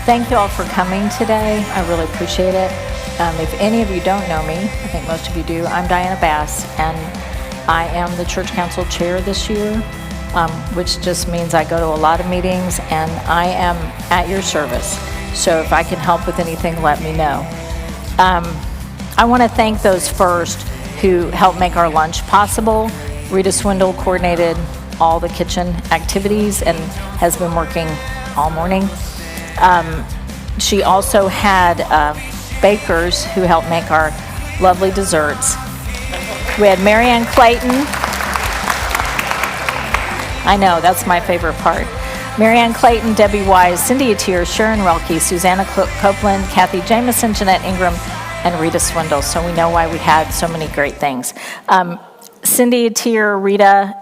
Thank you all for coming today. I really appreciate it. If any of you don't know me, I think most of you do, I'm Diana Bass, and I am the Church Council Chair this year, which just means I go to a lot of meetings, and I am at your service. So if I can help with anything, let me know. I want to thank those first who helped make our lunch possible. Rita Swindle coordinated all the kitchen activities and has been working all morning. She also had bakers who helped make our lovely desserts. We had Marianne Clayton. I know, that's my favorite part. Marianne Clayton, Debbie Wise, Cindy Atier, Sharon Relke, Susanna Copeland, Kathy Jameson, Jeanette Ingram, and Rita Swindle. So we know why we had so many great things. Cindy Atier, Rita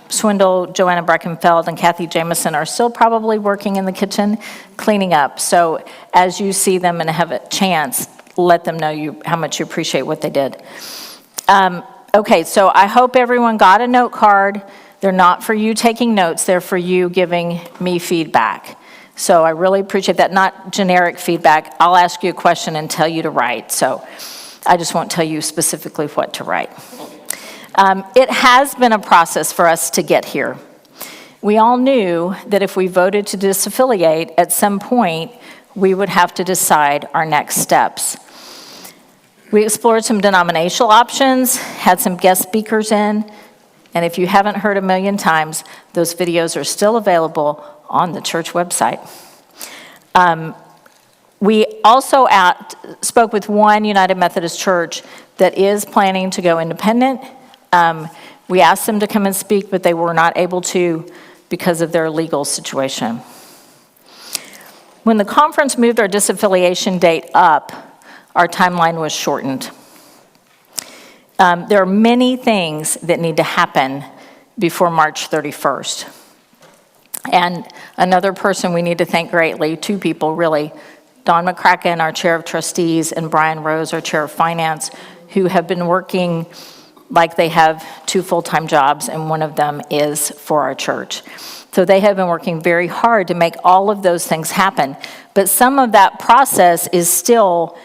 Swindle, Joanna Breckenfeld, and Kathy Jameson are still probably working in the kitchen cleaning up. So as you see them and have a chance, let them know how much you appreciate what they did. Okay, so I hope everyone got a note card. They're not for you taking notes, they're for you giving me feedback. So I really appreciate that, not generic feedback. I'll ask you a question and tell you to write. So I just won't tell you specifically what to write. It has been a process for us to get here. We all knew that if we voted to disaffiliate, at some point, we would have to decide our next steps. We explored some denominational options, had some guest speakers in, and if you haven't heard a million times, those videos are still available on the church website. We also spoke with one United Methodist Church that is planning to go independent. We asked them to come and speak, but they were not able to because of their legal situation. When the conference moved our disaffiliation date up, our timeline was shortened. There are many things that need to happen before March 31st. And another person we need to thank greatly, two people really, Don McCracken, our Chair of Trustees, and Brian Rose, our Chair of Finance, who have been working like they have two full-time jobs, and one of them is for our church. So they have been working very hard to make all of those things happen. But some of that process is still,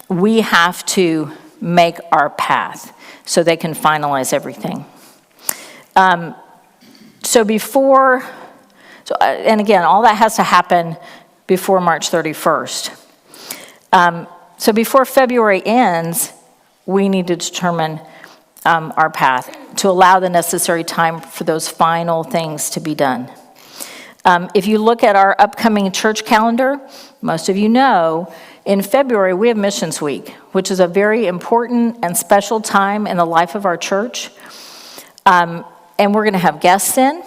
we have to make our path so they can finalize everything. And again, all that has to happen before March 31st. So before February ends, we need to determine our path to allow the necessary time for those final things to be done. If you look at our upcoming church calendar, most of you know, in February we have Missions Week, which is a very important and special time in the life of our church. And we're going to have guests in,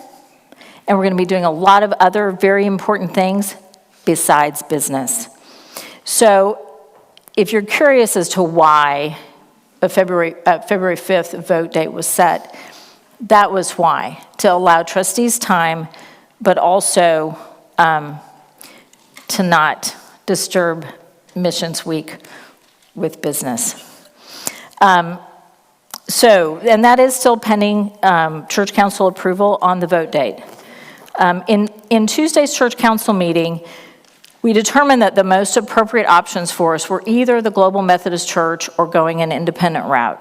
and we're going to be doing a lot of other very important things besides business. So if you're curious as to why a February 5th vote date was set, that was why, to allow trustees time, but Also to not disturb Missions Week with business. And that is still pending church council approval on the vote date. In Tuesday's church council meeting, we determined that the most appropriate options for us were either the Global Methodist Church or going an independent route.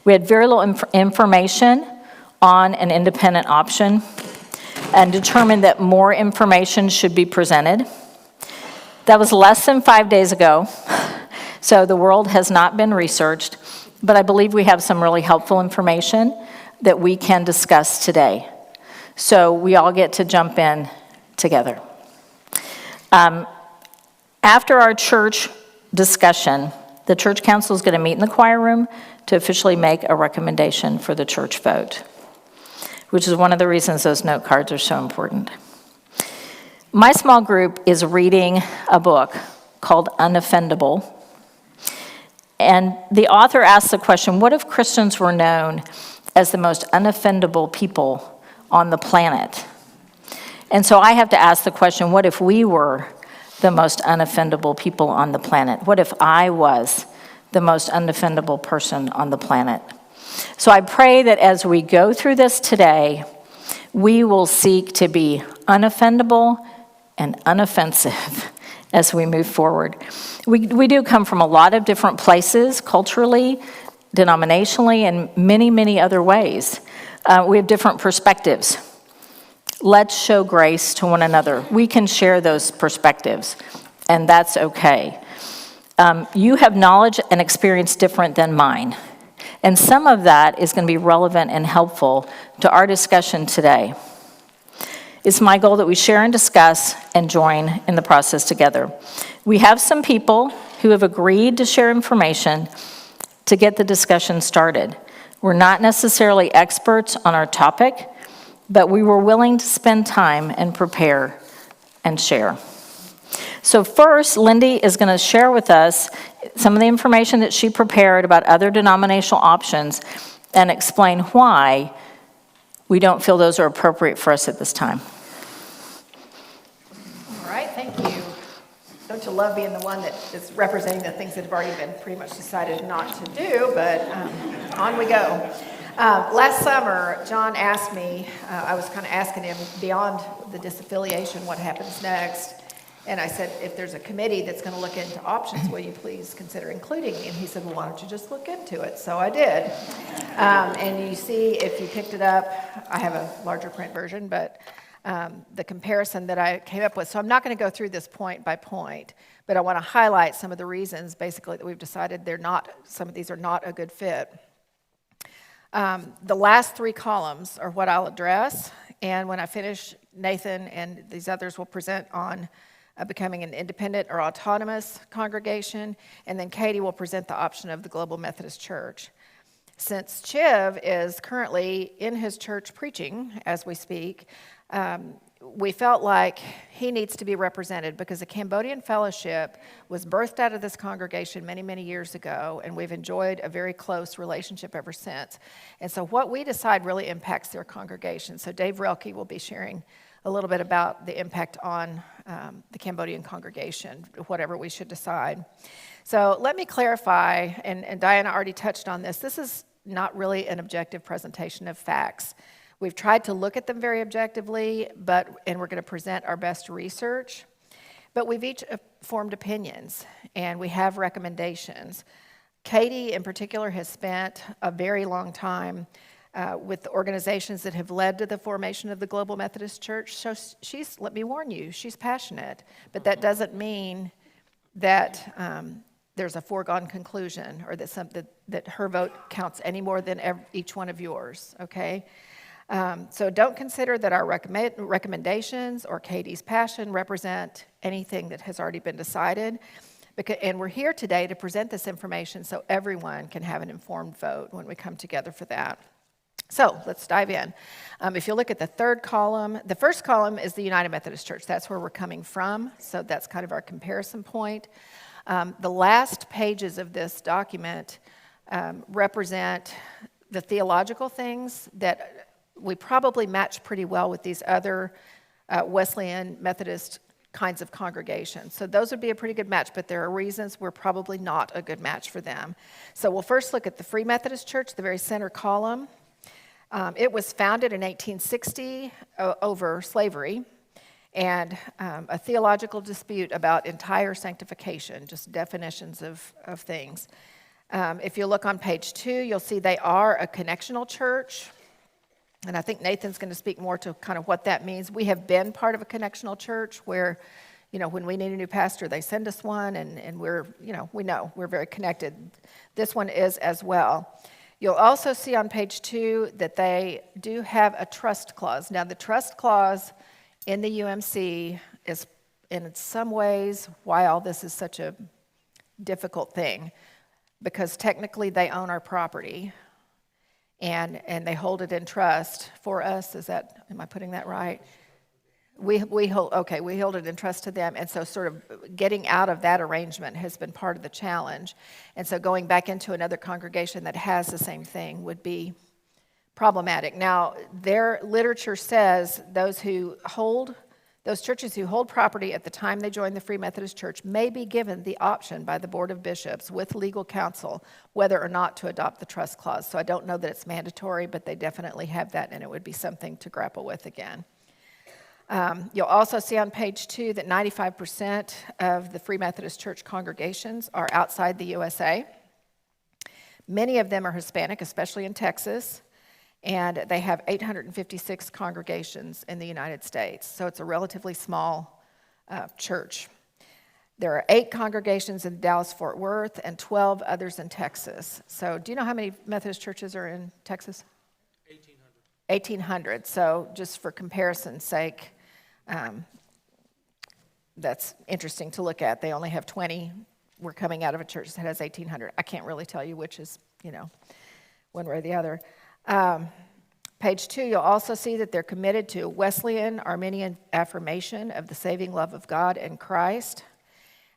We had very little information on an independent option and determined that more information should be presented. That was less than 5 days ago, so the world has not been researched, but I believe we have some really helpful information that we can discuss today. So we all get to jump in together. After our church discussion, the church council is going to meet in the choir room to officially make a recommendation for the church vote, which is one of the reasons those note cards are so important. My small group is reading a book called Unoffendable, and the author asks the question, what if Christians were known as the most unoffendable people on the planet? And so I have to ask the question, what if we were the most unoffendable people on the planet? What if I was the most unoffendable person on the planet? So I pray that as we go through this today, we will seek to be unoffendable and unoffensive as we move forward. We do come from a lot of different places, culturally, denominationally, and many, many other ways. We have different perspectives. Let's show grace to one another. We can share those perspectives, and that's okay. You have knowledge and experience different than mine, and some of that is going to be relevant and helpful to our discussion today. It's my goal that we share and discuss and join in the process together. We have some people who have agreed to share information to get the discussion started. We're not necessarily experts on our topic, but we were willing to spend time and prepare and share. So first, Lindy is going to share with us some of the information that she prepared about other denominational options and explain why we don't feel those are appropriate for us at this time. All right, thank you. Don't you love being the one that is representing the things that have already been pretty much decided not to do, but on we go. Last summer, John asked me, I was kind of asking him beyond the disaffiliation, what happens next? And I said, if there's a committee that's going to look into options, will you please consider including me? And he said, well, why don't you just look into it? So I did. And you see, if you picked it up, I have a larger print version, but the comparison that I came up with. So I'm not going to go through this point by point, but I want to highlight some of the reasons, basically, that we've decided some of these are not a good fit. The last three columns are what I'll address, and when I finish, Nathan and these others will present on becoming an independent or autonomous congregation, and then Katie will present the option of the Global Methodist Church. Since Chiv is currently in his church preaching as we speak, we felt like he needs to be represented because the Cambodian Fellowship was birthed out of this congregation many, many years ago, and we've enjoyed a very close relationship ever since. And so what we decide really impacts their congregation. So Dave Relke will be sharing a little bit about the impact on the Cambodian congregation, whatever we should decide. So let me clarify, and Diana already touched on this. This is not really an objective presentation of facts. We've tried to look at them very objectively, and we're going to present our best research. But we've each formed opinions, and we have recommendations. Katie, in particular, has spent a very long time with the organizations that have led to the formation of the Global Methodist Church. So let me warn you, she's passionate, but that doesn't mean that there's a foregone conclusion or that her vote counts any more than each one of yours, okay? So don't consider that our recommendations or Katie's passion represent anything that has already been decided. And we're here today to present this information so everyone can have an informed vote when we come together for that. So let's dive in. If you look at the third column, the first column is the United Methodist Church. That's where we're coming from, so that's kind of our comparison point. The last pages of this document represent the theological things that we probably match pretty well with these other Wesleyan Methodist kinds of congregations. So those would be a pretty good match, but there are reasons we're probably not a good match for them. So we'll first look at the Free Methodist Church, the very center column. It was founded in 1860 over slavery and a theological dispute about entire sanctification, just definitions of things. If you look on page 2, you'll see they are a connectional church. And I think Nathan's going to speak more to kind of what that means. We have been part of a connectional church where, when we need a new pastor, they send us one, and we're, we're very connected. This one is as well. You'll also see on page 2 that they do have a trust clause. Now, the trust clause in the UMC is, in some ways, why all this is such a difficult thing, because technically they own our property. And they hold it in trust for us. Am I putting that right? We hold it in trust to them. And so sort of getting out of that arrangement has been part of the challenge. And so going back into another congregation that has the same thing would be problematic. Now, their literature says those churches who hold property at the time they join the Free Methodist Church may be given the option by the Board of Bishops with legal counsel whether or not to adopt the trust clause. So I don't know that it's mandatory, but they definitely have that, and it would be something to grapple with again. You'll also see on page 2 that 95% of the Free Methodist Church congregations are outside the USA. Many of them are Hispanic, especially in Texas, and they have 856 congregations in the United States. So it's a relatively small church. There are 8 congregations in Dallas-Fort Worth and 12 others in Texas. So do you know how many Methodist churches are in Texas? 1,800. So just for comparison's sake, that's interesting to look at. They only have 20. We're coming out of a church that has 1,800. I can't really tell you which is, one way or the other. Page 2, you'll also see that they're committed to Wesleyan Arminian affirmation of the saving love of God and Christ.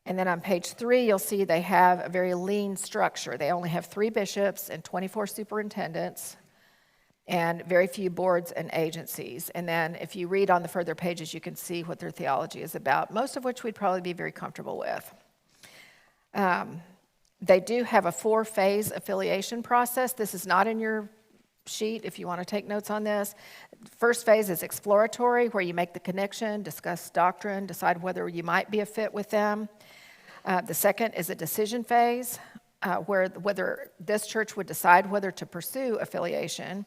And then on page 3, you'll see they have a very lean structure. They only have 3 bishops and 24 superintendents and very few boards and agencies. And then if you read on the further pages, you can see what their theology is about, most of which we'd probably be very comfortable with. They do have a 4-phase affiliation process. This is not in your sheet if you want to take notes on this. First phase is exploratory, where you make the connection, discuss doctrine, decide whether you might be a fit with them. The second is a decision phase, whether this church would decide whether to pursue affiliation.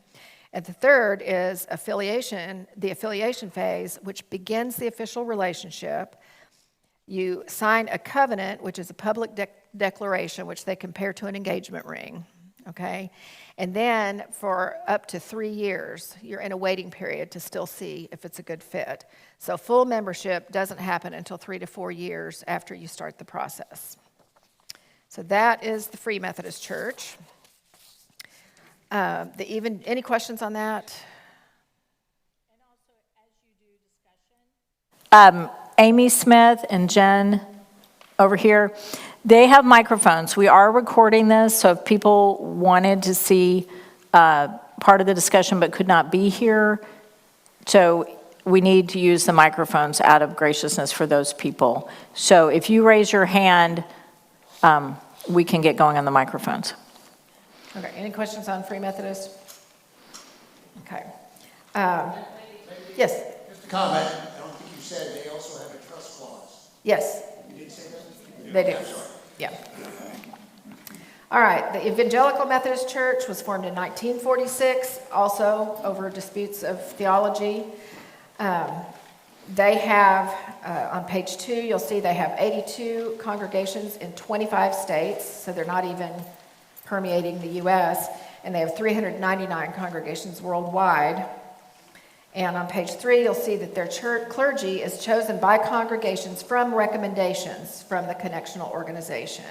And the third is the affiliation phase, which begins the official relationship. You sign a covenant, which is a public declaration, which they compare to an engagement ring, okay? And then for up to 3 years, you're in a waiting period to still see if it's a good fit. So full membership doesn't happen until 3 to 4 years after you start the process. So that is the Free Methodist Church. Any questions on that? And also, as you do discussion, Amy Smith and Jen over here, they have microphones. We are recording this, so if people wanted to see part of the discussion but could not be here, so we need to use the microphones out of graciousness for those people. So if you raise your hand, we can get going on the microphones. Okay, any questions on Free Methodist? Okay. Yes? Just a comment, I don't think you said they also have a trust clause. Yes. You did say that? They do. Yeah. All right. The Evangelical Methodist Church was formed in 1946, also over disputes of theology. They have, on page 2, you'll see they have 82 congregations in 25 states, so they're not even permeating the U.S., and they have 399 congregations worldwide. And on page 3, you'll see that their church clergy is chosen by congregations from recommendations from the connectional organization.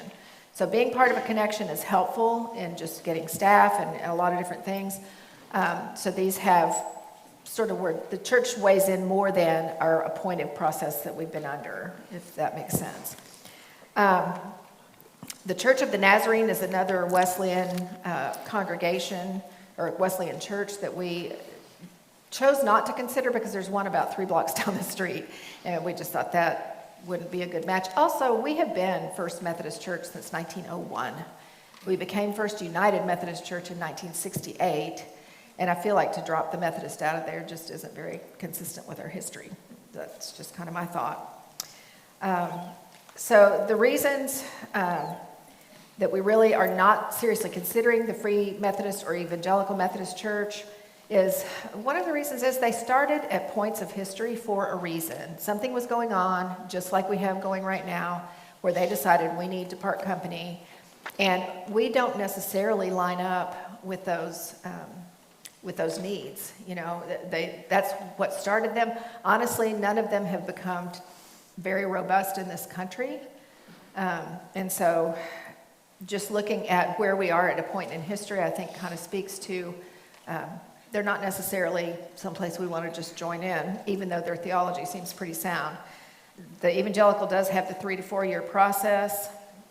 So being part of a connection is helpful in just getting staff and a lot of different things. So these have sort of where the church weighs in more than our appointive process that we've been under, if that makes sense. The Church of the Nazarene is another Wesleyan congregation or Wesleyan church that we chose not to consider because there's one about 3 blocks down the street, and we just thought that wouldn't be a good match. Also, we have been First Methodist Church since 1901. We became First United Methodist Church in 1968, and I feel like to drop the Methodist out of there just isn't very consistent with our history. That's just kind of my thought. So the reasons that we really are not seriously considering the Free Methodist or Evangelical Methodist Church is, one of the reasons is they started at points of history for a reason. Something was going on, just like we have going right now, where they decided we need to part company, and we don't necessarily line up with those needs. That's what started them. Honestly, none of them have become very robust in this country, and so just looking at where we are at a point in history, I think kind of speaks to they're not necessarily someplace we want to just join in, even though their theology seems pretty sound. The evangelical does have the 3 to 4 year process.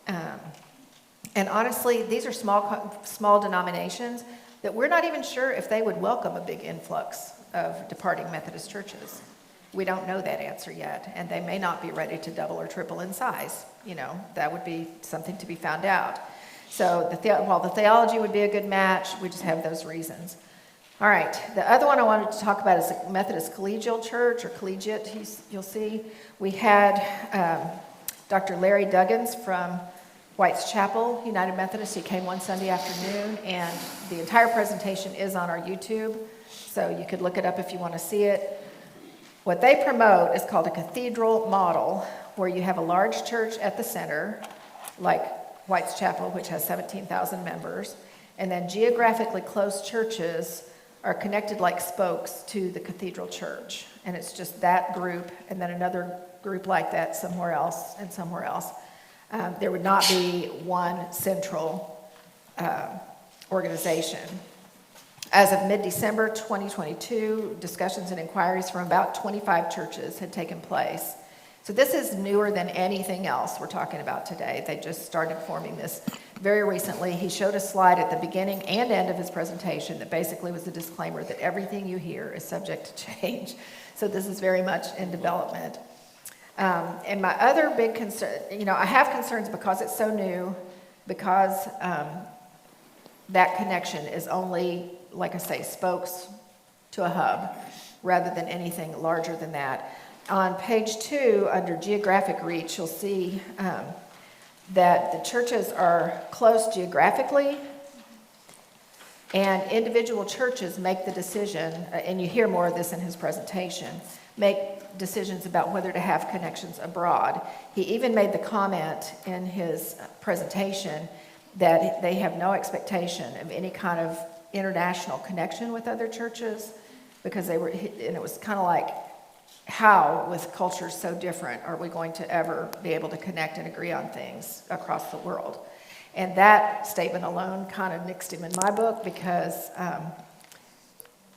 And honestly, these are small denominations that we're not even sure if they would welcome a big influx of departing Methodist churches. We don't know that answer yet, and they may not be ready to double or triple in size. That would be something to be found out. So while the theology would be a good match, we just have those reasons. All right, the other one I wanted to talk about is the Methodist Collegial Church, or Collegiate, you'll see. We had Dr. Larry Duggins from White's Chapel, United Methodist. He came one Sunday afternoon, and the entire presentation is on our YouTube, so you could look it up if you want to see it. What they promote is called a cathedral model, where you have a large church at the center, like White's Chapel, which has 17,000 members, and then geographically close churches are connected like spokes to the cathedral church. And it's just that group, and then another group like that somewhere else and somewhere else. There would not be one central organization. As of mid-December 2022, discussions and inquiries from about 25 churches had taken place. So this is newer than anything else we're talking about today. They just started forming this very recently. He showed a slide at the beginning and end of his presentation that basically was a disclaimer that everything you hear is subject to change. So this is very much in development. And my other big concern, I have concerns because it's so new, because that connection is only, like I say, spokes to a hub rather than anything larger than that. On page 2, under geographic reach, you'll see that the churches are close geographically, and individual churches make the decision, and you hear more of this in his presentation, make decisions about whether to have connections abroad. He even made the comment in his presentation that they have no expectation of any kind of international connection with other churches, because and it was kind of like, how, with cultures so different, are we going to ever be able to connect and agree on things across the world? And that statement alone kind of nixed him in my book, because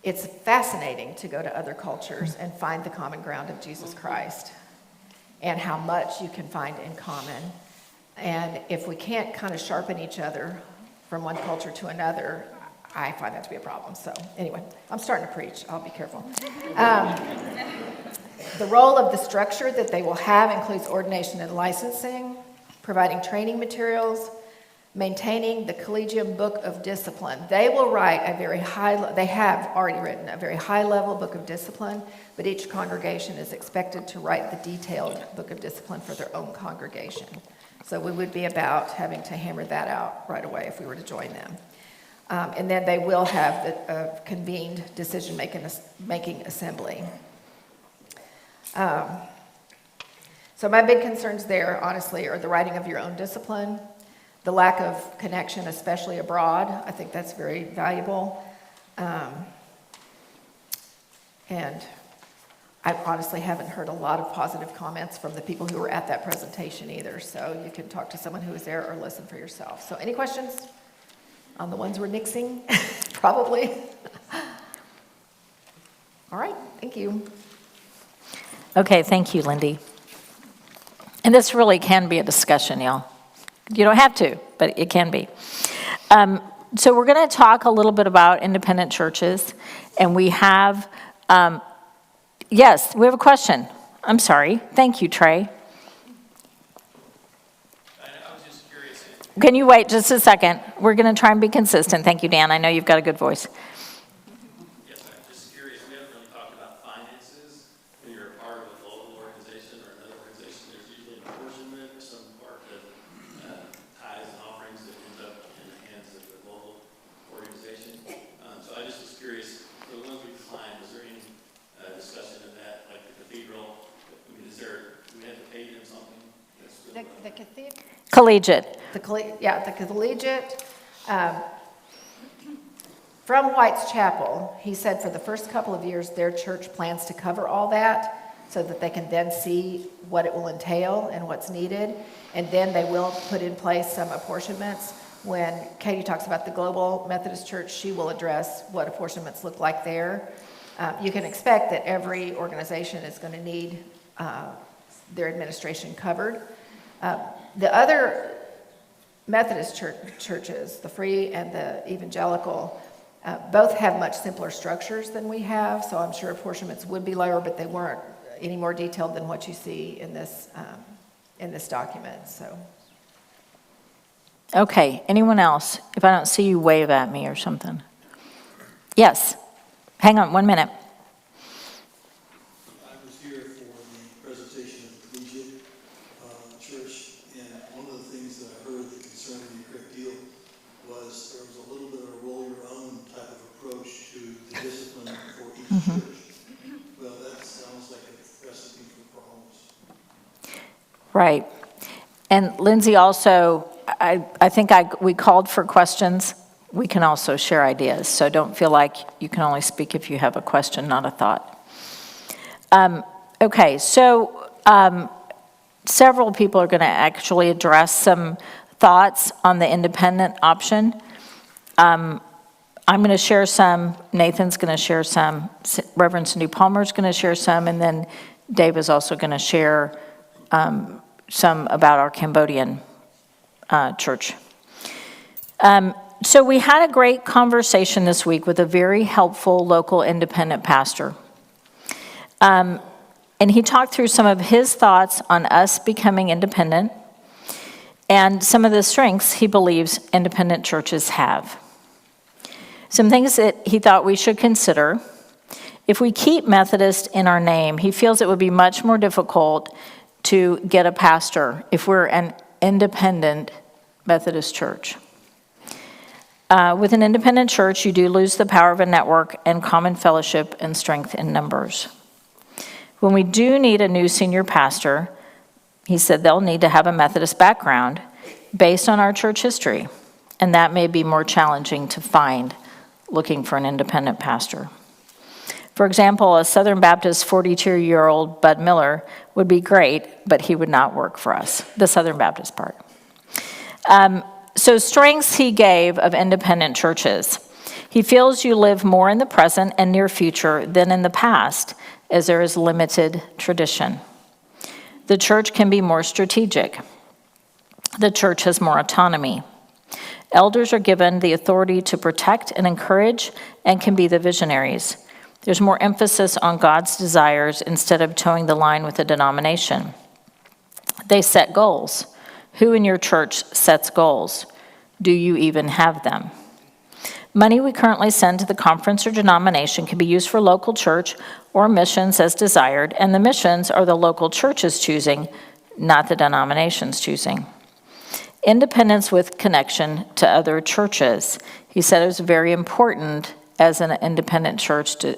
it's fascinating to go to other cultures and find the common ground of Jesus Christ and how much you can find in common. And if we can't kind of sharpen each other from one culture to another, I find that to be a problem. So anyway, I'm starting to preach. I'll be careful. The role of the structure that they will have includes ordination and licensing, providing training materials, maintaining the Collegium Book of Discipline. They will write they have already written a very high-level book of discipline, but each congregation is expected to write the detailed book of discipline for their own congregation. So we would be about having to hammer that out right away if we were to join them. And then they will have the convened decision-making assembly. So my big concerns there, honestly, are the writing of your own discipline, the lack of connection, especially abroad. I think that's very valuable. And I honestly haven't heard a lot of positive comments from the people who were at that presentation either. So you can talk to someone who was there or listen for yourself. So any questions on the ones we're nixing? Probably. All right, thank you. Okay, thank you, Lindy. And this really can be a discussion, y'all. You don't have to, but it can be. So we're going to talk a little bit about independent churches, and we have, yes, we have a question. I'm sorry. Thank you, Trey. I was just curious. Can you wait just a second? We're going to try and be consistent. Thank you, Dan. I know you've got a good voice. Yes, I'm just curious. We haven't really talked about finances. When you're a part of a local organization or another organization, there's usually an apportionment or some part of tithes and offerings that ends up in the hands of the local organization. So I just was curious, for the ones we declined, was there any discussion of that, like the cathedral? I mean, do we have to pay them something? The cathedral. Collegiate. The collegiate. From White's Chapel, he said for the first couple of years, their church plans to cover all that so that they can then see what it will entail and what's needed. And then they will put in place some apportionments. When Katie talks about the Global Methodist Church, she will address what apportionments look like there. You can expect that every organization is going to need their administration covered. The other Methodist churches, the Free and the Evangelical, both have much simpler structures than we have, so I'm sure apportionments would be lower, but they weren't any more detailed than what you see in this document. So. Okay, anyone else? If I don't see you, wave at me or something. Yes. Hang on 1 minute. I was here for the presentation of the collegiate church, and one of the things that I heard that concerned me a great deal was there was a little bit of a roll your own type of approach to the discipline for each church. Well, that sounds like a recipe for problems. Right. And Lindsay, also, I think we called for questions. We can also share ideas, so don't feel like you can only speak if you have a question, not a thought. Okay, so several people are going to actually address some thoughts on the independent option. I'm going to share some, Nathan's going to share some, Reverend Cindy Palmer's going to share some, and then Dave is also going to share some about our Cambodian church. So we had a great conversation this week with a very helpful local independent pastor. And he talked through some of his thoughts on us becoming independent and some of the strengths he believes independent churches have. Some things that he thought we should consider. If we keep Methodist in our name, he feels it would be much more difficult to get a pastor if we're an independent Methodist church. With an independent church, you do lose the power of a network and common fellowship and strength in numbers. When we do need a new senior pastor, he said they'll need to have a Methodist background based on our church history, and that may be more challenging to find looking for an independent pastor. For example, a Southern Baptist 42-year-old Bud Miller would be great, but he would not work for us, the Southern Baptist part. So strengths he gave of independent churches. He feels you live more in the present and near future than in the past, as there is limited tradition. The church can be more strategic. The church has more autonomy. Elders are given the authority to protect and encourage and can be the visionaries. There's more emphasis on God's desires instead of towing the line with a denomination. They set goals. Who in your church sets goals? Do you even have them? Money we currently send to the conference or denomination can be used for local church or missions as desired, and the missions are the local church's choosing, not the denomination's choosing. Independence with connection to other churches. He said it was very important as an independent church to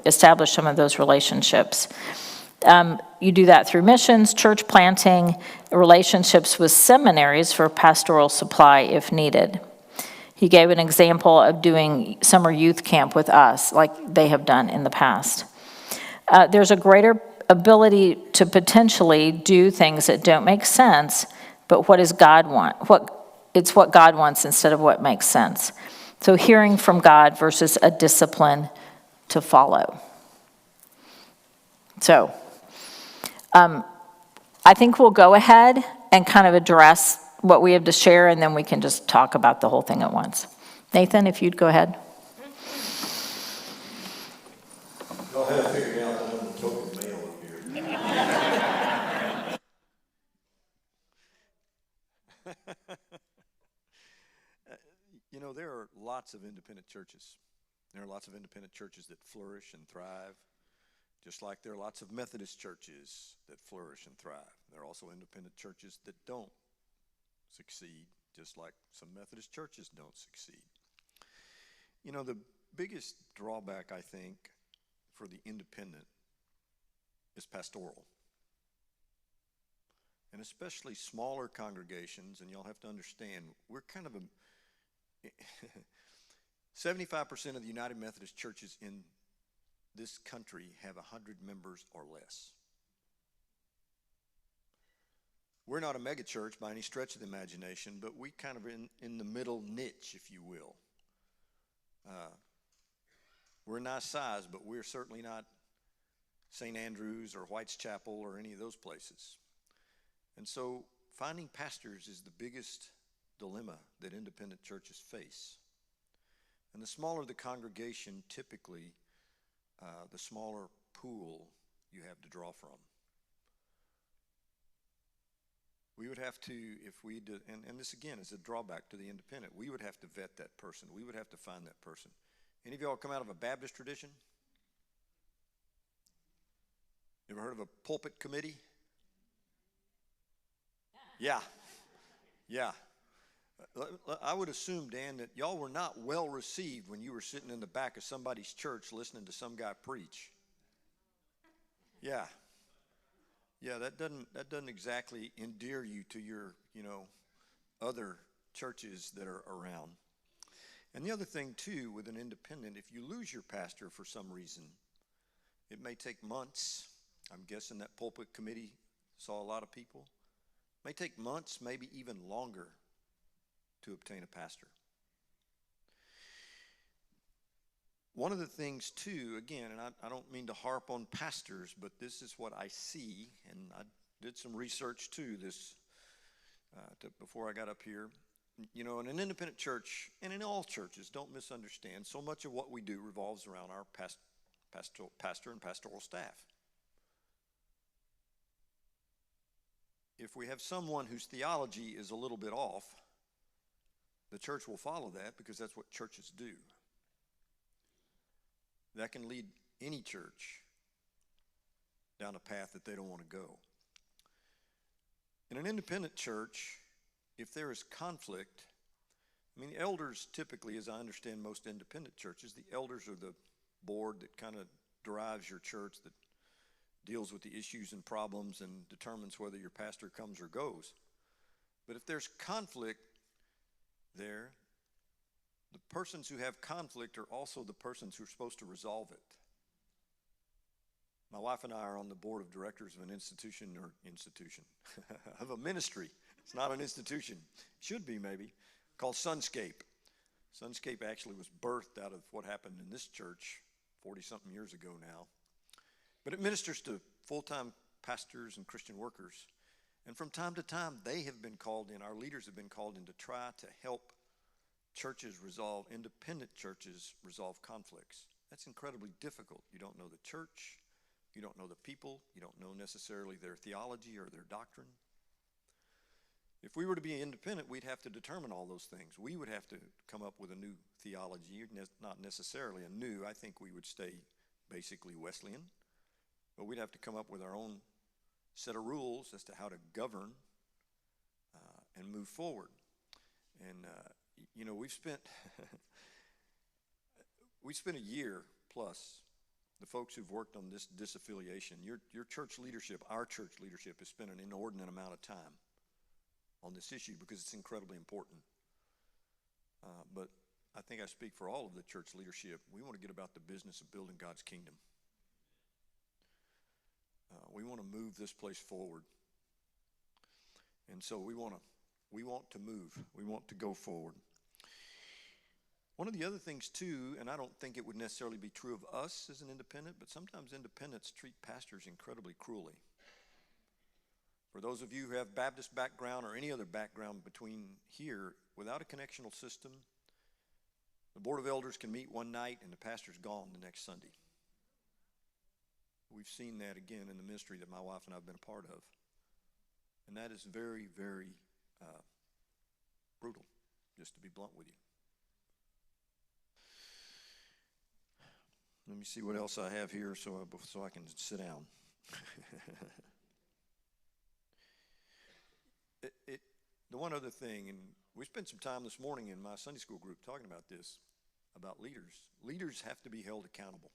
establish some of those relationships. You do that through missions, church planting, relationships with seminaries for pastoral supply if needed. He gave an example of doing summer youth camp with us, like they have done in the past. There's a greater ability to potentially do things that don't make sense, but what does God want? It's what God wants instead of what makes sense. So hearing from God versus a discipline to follow. So I think we'll go ahead and kind of address what we have to share, and then we can just talk about the whole thing at once. Nathan, if you'd go ahead. Y'all have figured out the little token male up here. You know, there are lots of independent churches. There are lots of independent churches that flourish and thrive, just like there are lots of Methodist churches that flourish and thrive. There are also independent churches that don't succeed, just like some Methodist churches don't succeed. You know, the biggest drawback, I think, for the independent is pastoral. And especially smaller congregations, and y'all have to understand, we're kind of 75% of the United Methodist churches in this country have 100 members or less. We're not a mega church by any stretch of the imagination, but we kind of in the middle niche, if you will. We're a nice size, but we're certainly not St. Andrews or White's Chapel or any of those places. And so finding pastors is the biggest dilemma that independent churches face. And the smaller the congregation, typically, the smaller pool you have to draw from. We would have to, if we did, and this again is a drawback to the independent, we would have to vet that person. We would have to find that person. Any of y'all come out of a Baptist tradition? Ever heard of a pulpit committee? Yeah. I would assume, Dan, that y'all were not well received when you were sitting in the back of somebody's church listening to some guy preach. Yeah, that doesn't exactly endear you to your, other churches that are around. And the other thing too, with an independent, if you lose your pastor for some reason, it may take months. I'm guessing that pulpit committee saw a lot of people. It may take months, maybe even longer, to obtain a pastor. One of the things too, again, and I don't mean to harp on pastors, but this is what I see, and I did some research too before I got up here. In an independent church, and in all churches, don't misunderstand, so much of what we do revolves around our pastor and pastoral staff. If we have someone whose theology is a little bit off, the church will follow that because that's what churches do. That can lead any church down a path that they don't want to go. In an independent church, if there is conflict, the elders typically, as I understand most independent churches, the elders are the board that kind of drives your church, that deals with the issues and problems and determines whether your pastor comes or goes. But if there's conflict there, the persons who have conflict are also the persons who are supposed to resolve it. My wife and I are on the board of directors of an institution of a ministry. It's not an institution. It should be maybe, called Sunscape. Sunscape actually was birthed out of what happened in this church 40-something years ago now. But it ministers to full-time pastors and Christian workers. And from time to time, they have been called in, our leaders have been called in to try to help independent churches resolve conflicts. That's incredibly difficult. You don't know the church, you don't know the people, you don't know necessarily their theology or their doctrine. If we were to be independent, we'd have to determine all those things. We would have to come up with a new theology, not necessarily a new. I think we would stay basically Wesleyan, but we'd have to come up with our own set of rules as to how to govern and move forward. And we spent a year plus. The folks who've worked on this disaffiliation, your church leadership, our church leadership, has spent an inordinate amount of time on this issue because it's incredibly important. But I think I speak for all of the church leadership. We want to get about the business of building God's kingdom. We want to move this place forward. And so we want to move. We want to go forward. One of the other things too, and I don't think it would necessarily be true of us as an independent, but sometimes independents treat pastors incredibly cruelly. For those of you who have Baptist background or any other background between here, without a connectional system, the Board of Elders can meet one night and the pastor's gone the next Sunday. We've seen that again in the ministry that my wife and I have been a part of. And that is very, very brutal, just to be blunt with you. Let me see what else I have here so I can sit down. The one other thing, and we spent some time this morning in my Sunday school group talking about this, about leaders. Leaders have to be held accountable.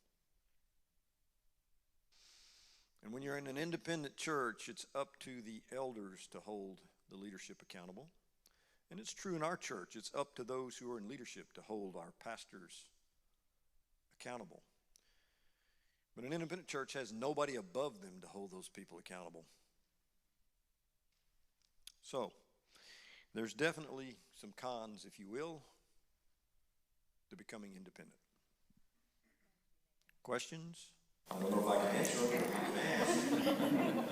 And when you're in an independent church, it's up to the elders to hold the leadership accountable. And it's true in our church. It's up to those who are in leadership to hold our pastors accountable. But an independent church has nobody above them to hold those people accountable. So, there's definitely some cons, if you will, to becoming independent. Questions? I don't know if I can answer them, but you can ask.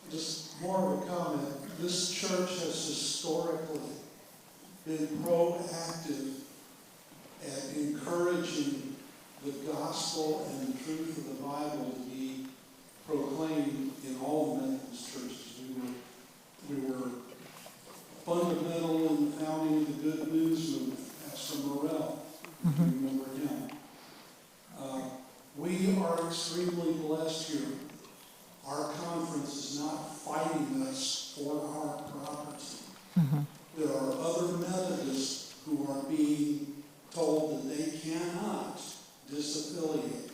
Just more of a comment. This church has historically been proactive at encouraging the gospel and the truth of the Bible to be proclaimed in all the Methodist churches. We were fundamental We are extremely blessed here. Our conference is not fighting us for our property. There are other Methodists who are being told that they cannot disaffiliate.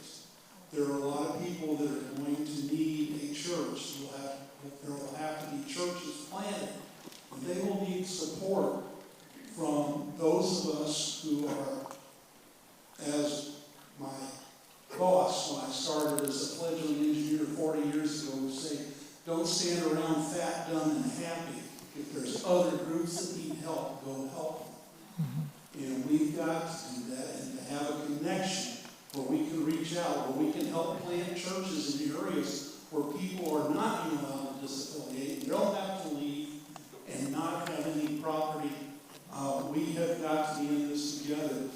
There are a lot of people that are going to need a church. There will have to be churches planted. And they will need support from those of us who are, as my boss, when I started as a fledgling engineer 40 years ago, would say, don't stand around fat, dumb, and happy. If there's other groups that need help, go help them. And we've got to do that and to have a connection where we can reach out, where we can help plant churches in the areas where people are not being allowed to disaffiliate. They don't have to leave and not have any property. We have got to be in this together.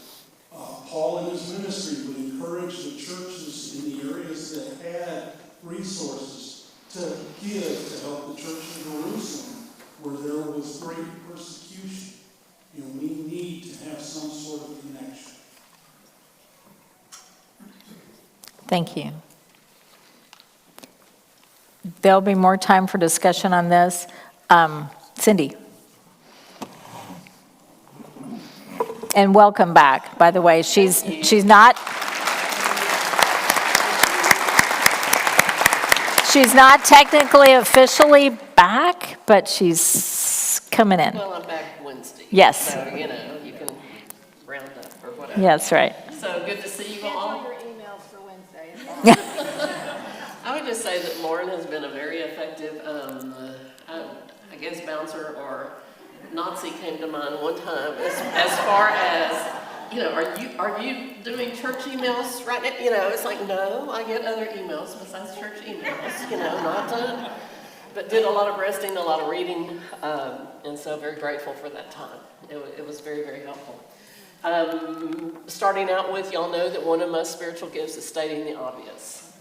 Paul in his ministry would encourage the churches in the areas that had resources to give to help the church in Jerusalem, where there was great persecution. You know, we need to have some sort of connection. Thank you. There'll be more time for discussion on this. Cindy. And welcome back, by the way. She's not technically officially back, but she's coming in. Well, I'm back Wednesday. Yes. So, you can round up or whatever. Yes, right. So good to see you Check all. all your emails for Wednesday. I would just say that Lauren has been a very effective, I guess, bouncer or Nazi came to mind one time as far as, are you doing church emails right now? It's like, no, I get other emails besides church emails, not to, but did a lot of resting, a lot of reading, and so very grateful for that time. It was very, very helpful. Starting out with, y'all know that one of my spiritual gifts is stating the obvious.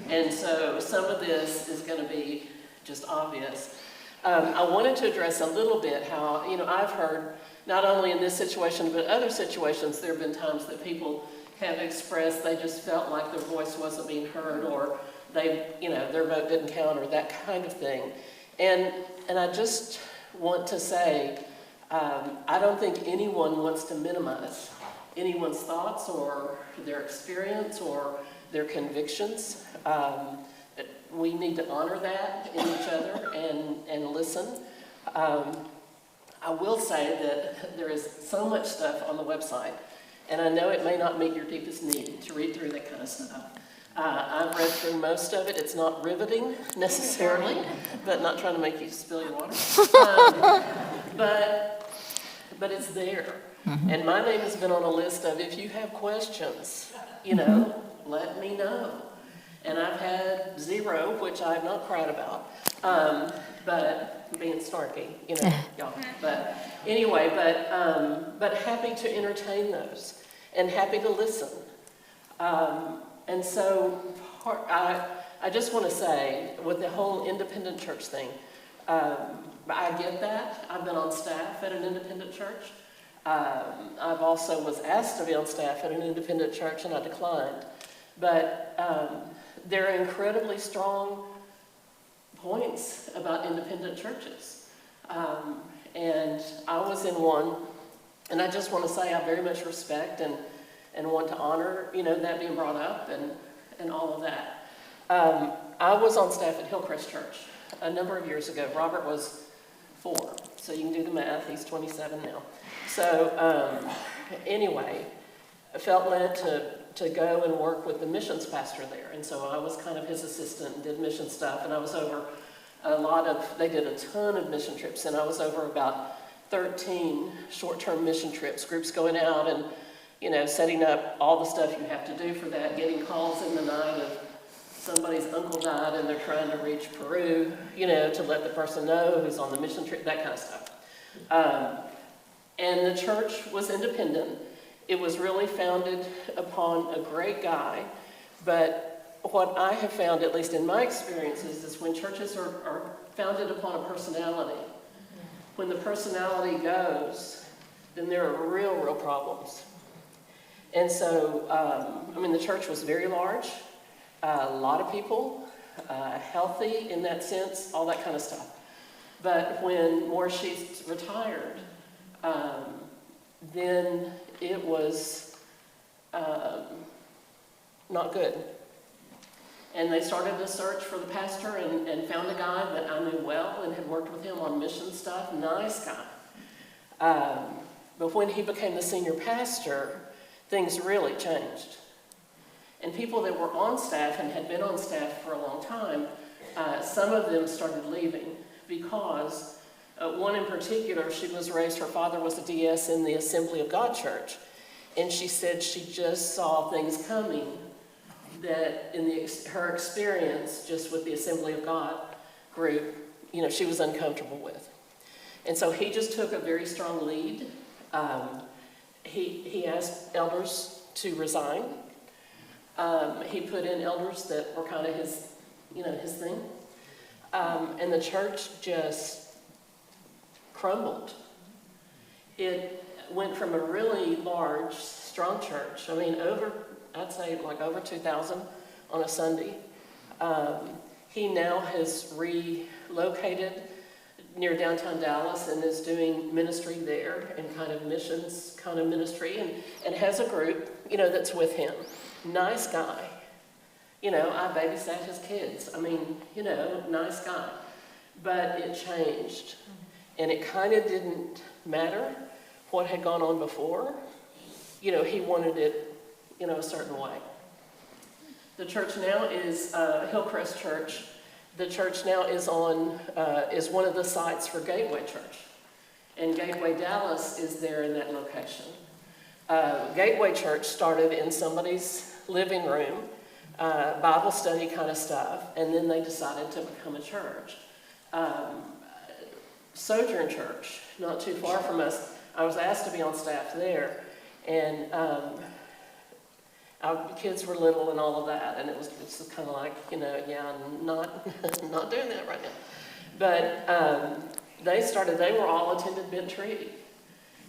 And so some of this is going to be just obvious. I wanted to address a little bit how, I've heard, not only in this situation, but other situations, there have been times that people have expressed they just felt like their voice wasn't being heard, or they, their vote didn't count, or that kind of thing. And I just want to say, I don't think anyone wants to minimize anyone's thoughts or their experience or their convictions. We need to honor that in each other and listen. I will say that there is so much stuff on the website, and I know it may not meet your deepest need to read through that kind of stuff. I've read through most of it. It's not riveting necessarily, but not trying to make you spill your water. But it's there. And my name has been on a list of, if you have questions, let me know. And I've had 0, which I've not cried about, but being snarky, y'all. But anyway, but happy to entertain those and happy to listen. And so I just want to say, with the whole independent church thing, I get that. I've been on staff at an independent church. I've also was asked to be on staff at an independent church, and I declined. But there are incredibly strong points about independent churches. And I was in one, and I just want to say I very much respect and want to honor, that being brought up and all of that. I was on staff at Hillcrest Church a number of years ago. Robert was 4, so you can do the math. He's 27 now. So anyway, I felt led to go and work with the missions pastor there. And so I was kind of his assistant and did mission stuff. And I was over they did a ton of mission trips. And I was over about 13 short-term mission trips, groups going out and, setting up all the stuff you have to do for that, getting calls in the night of somebody's uncle died and they're trying to reach Peru, to let the person know who's on the mission trip, that kind of stuff. And the church was independent. It was really founded upon a great guy, but what I have found, at least in my experiences, is when churches are founded upon a personality, when the personality goes, then there are real problems. And so, the church was very large, a lot of people, healthy in that sense, all that kind of stuff. But when Morris Sheets retired, then it was not good. And they started a search for the pastor and found a guy that I knew well and had worked with him on mission stuff, nice guy. But when he became the senior pastor, things really changed. And people that were on staff and had been on staff for a long time, some of them started leaving because one in particular, she was raised, her father was a DS in the Assembly of God Church. And she said she just saw things coming that in her experience just with the Assembly of God group, she was uncomfortable with. And so he just took a very strong lead. He asked elders to resign. He put in elders that were kind of his thing. And the church just crumbled. It went from a really large, strong church. I'd say over 2,000 on a Sunday. He now has relocated near downtown Dallas and is doing ministry there and kind of missions kind of ministry and has a group, that's with him. Nice guy. I babysat his kids. Nice guy. But it changed. And it kind of didn't matter what had gone on before. He wanted it, a certain way. The church now is Hillcrest Church. The church now is is one of the sites for Gateway Church. And Gateway Dallas is there in that location. Gateway Church started in somebody's living room, Bible study kind of stuff, and then they decided to become a church. Sojourn Church, not too far from us, I was asked to be on staff there, and our kids were little and all of that, and it's just kind of like, I'm not doing that right now. But they were all attended Bent Tree.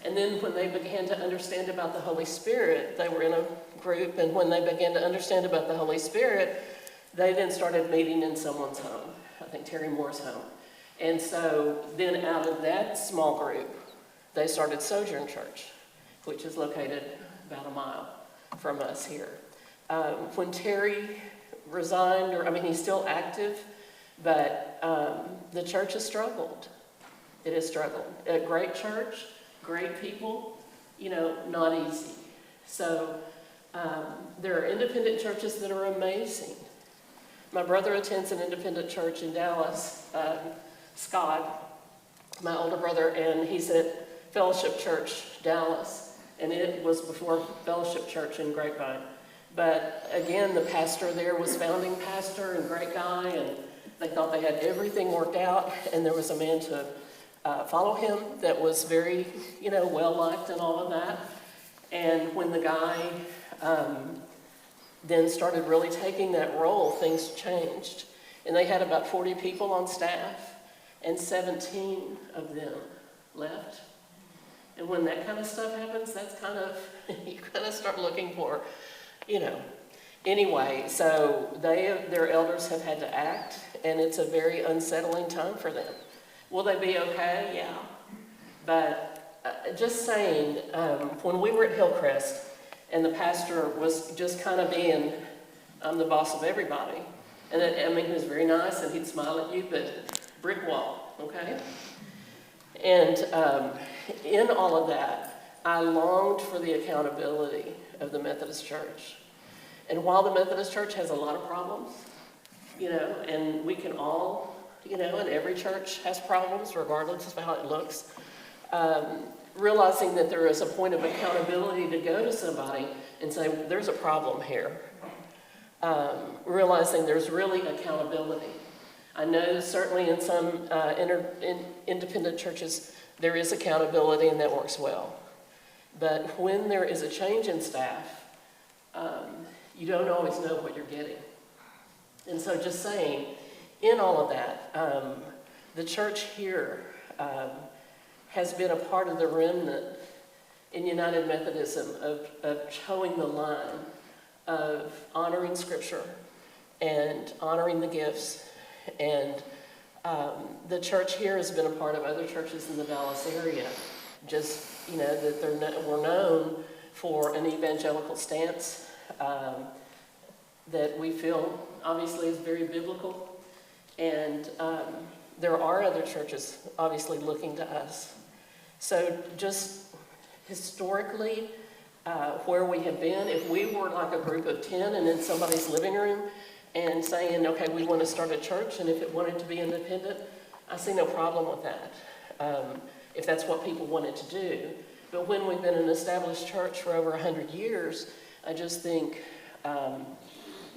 And then when they began to understand about the Holy Spirit, they were in a group, and when they began to understand about the Holy Spirit, they then started meeting in someone's home, I think Terry Moore's home. And so then out of that small group, they started Sojourn Church, which is located about a mile from us here. When Terry resigned, he's still active, but the church has struggled. It has struggled. A great church, great people, not easy. So there are independent churches that are amazing. My brother attends an independent church in Dallas, Scott, my older brother, and he's at Fellowship Church, Dallas, and it was before Fellowship Church in Grapevine. But again, the pastor there was founding pastor and great guy, and they thought they had everything worked out, and there was a man to follow him that was very, well-liked and all of that. And when the guy then started really taking that role, things changed. And they had about 40 people on staff, and 17 of them left. And when that kind of stuff happens, that's kind of, you kind of start looking for, Anyway, so their elders have had to act, and it's a very unsettling time for them. Will they be okay? Yeah. But just saying, when we were at Hillcrest, and the pastor was just kind of being, I'm the boss of everybody. And he was very nice, and he'd smile at you, but brick wall, okay? And in all of that, I longed for the accountability of the Methodist Church. And while the Methodist Church has a lot of problems, and we can all, and every church has problems regardless of how it looks, realizing that there is a point of accountability to go to somebody and say, there's a problem here. Realizing there's really accountability. I know certainly in some independent churches there is accountability and that works well. But when there is a change in staff, you don't always know what you're getting. And so just saying, in all of that, the church here has been a part of the remnant in United Methodism of towing the line of honoring Scripture and honoring the gifts. And the church here has been a part of other churches in the Dallas area. Just, that we're known for an evangelical stance that we feel obviously is very biblical. And there are other churches obviously looking to us. So just historically, where we have been, if we were like a group of 10 and in somebody's living room and saying, okay, we want to start a church, and if it wanted to be independent, I see no problem with that, if that's what people wanted to do. But when we've been an established church for over 100 years, I just think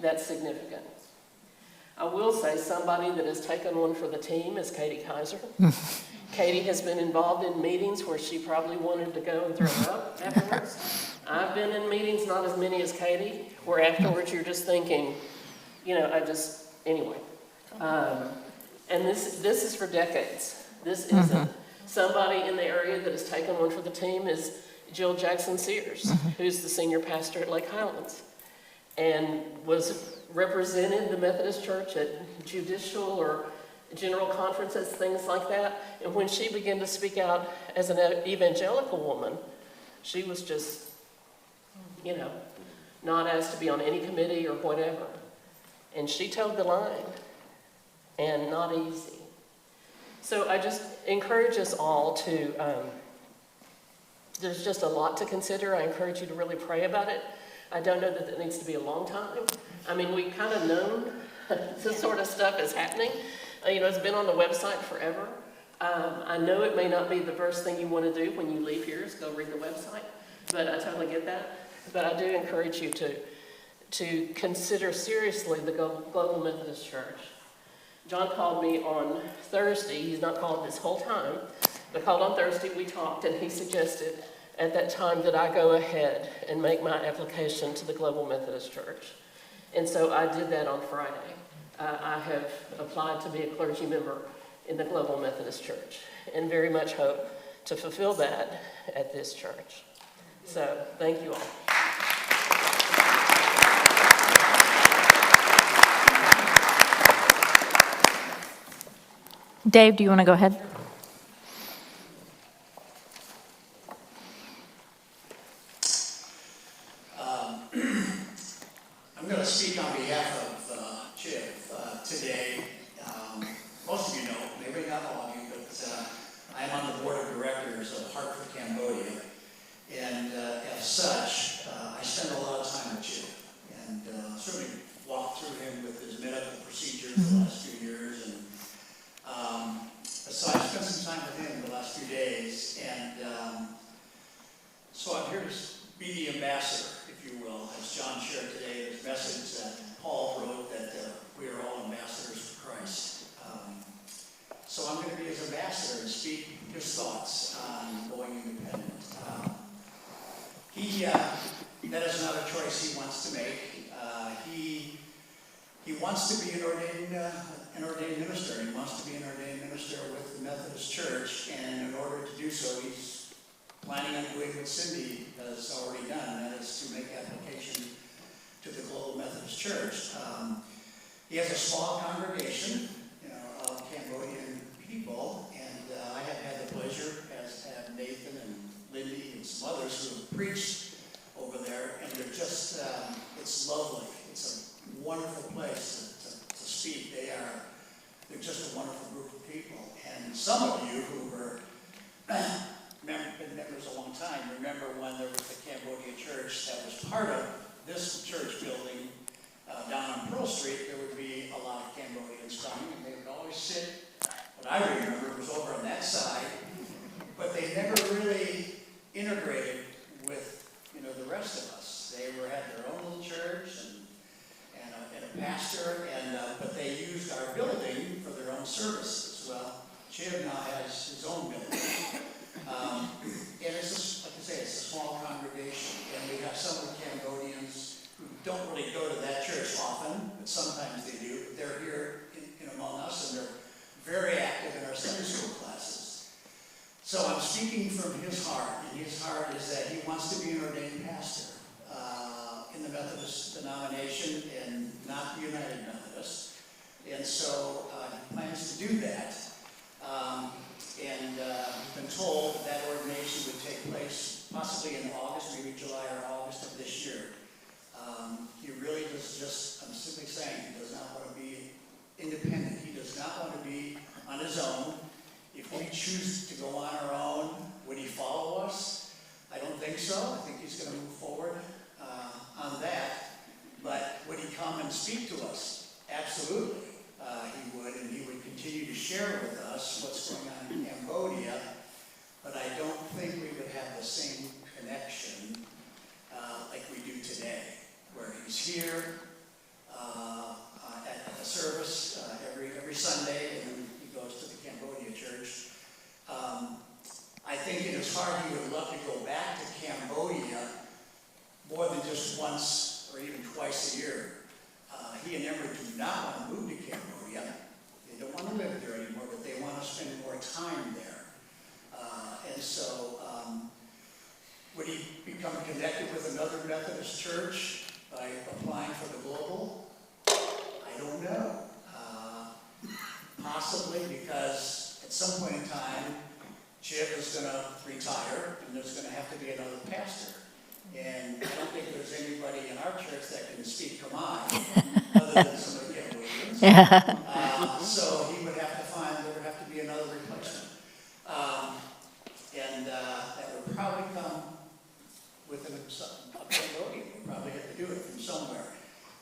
that's significant. I will say somebody that has taken one for the team is Katie Kaiser. Katie has been involved in meetings where she probably wanted to go and throw up afterwards. I've been in meetings, not as many as Katie, where afterwards you're just thinking, anyway. And this is for decades. This isn't. Somebody in the area that has taken one for the team is Jill Jackson Sears, who's the senior pastor at Lake Highlands, and represented the Methodist Church at judicial or general conferences, things like that. And when she began to speak out as an evangelical woman, she was just, not asked to be on any committee or whatever. And she toed the line, and not easy. So I just encourage us all to, there's just a lot to consider. I encourage you to really pray about it. I don't know that it needs to be a long time. I mean, we've kind of known this sort of stuff is happening. It's been on the website forever. I know it may not be the first thing you want to do when you leave here is go read the website, but I totally get that. But I do encourage you to consider seriously the Global Methodist Church. John called me on Thursday. He's not called this whole time, but called on Thursday. We talked, and he suggested at that time that I go ahead and make my application to the Global Methodist Church. And so I did that on Friday. I have applied to be a clergy member in the Global Methodist Church and very much hope to fulfill that at this church. So thank you all. Dave, do you want to go ahead? I'm going to speak on behalf of Chiv today. Most of you know, maybe not all of you, but I'm on the board of directors of Heart for Cambodia. And as such, I spend a lot of time with Chiv. And certainly walked through him with his medical procedures the last few years. And so I spent some time with him the last few days. And so I'm here to be the ambassador, if you will, as John shared today, this message that Paul wrote that we are all ambassadors for Christ. So I'm going to be his ambassador and speak his thoughts on going independent. That is not a choice he wants to make. He wants to be an ordained minister. He wants to be an ordained minister with the Methodist Church, and in order to do so, he's planning on doing what Cindy has already done, and that is to make application to the Global Methodist Church. He has a small congregation, of Cambodian people, and I have had the pleasure, as have Nathan and Lindy and some others who have preached over there, and they're just, it's lovely. It's a wonderful place to speak. They're just a wonderful group of people. And some of you who were been members a long time remember when there was the Cambodian church that was part of this church building down on Pearl Street. There would be a lot of Cambodians coming, and they would always sit, what I remember was over on that side, but they never really integrated with the rest of us. They had their own little church and a pastor, but they used our building for their own services. Well, Chiv now has his own building. And it's, like I say, it's a small congregation, and we have some of the Cambodians who don't really go to that church often, but sometimes they do. But they're here in among us, and they're very active in our Sunday school classes. So I'm speaking speaking from his heart, and his heart is that he wants to be an ordained pastor in the Methodist denomination and not the United Methodist. And so he plans to do that. We've been told that ordination would take place possibly in August, maybe July or August of this year. He really does just, I'm simply saying, he does not want to be independent. He does not want to be on his own. If we choose to go on our own, would he follow us? I don't think so. I think he's going to move forward on that. But would he come and speak to us? Absolutely. He would, and he would continue to share with us what's going on in Cambodia. But I don't think we would have the same connection like we do today, where he's here at the service every Sunday, and then he goes to the Cambodia church. I think in his heart he would love to go back to Cambodia more than just once or even twice a year. He and Emery do not want to move to Cambodia. They don't want to live there anymore, but they want to spend more time there. And so, would he become connected with another Methodist church by applying for the global? I don't know. Possibly because at some point in time, Chip is going to retire and there's going to have to be another pastor. And I don't think there's anybody in our church that can speak Khmer other than somebody at Williams. So he would have to find, there would have to be another replacement. That would probably come with a Cambodia. We'd probably have to do it from somewhere.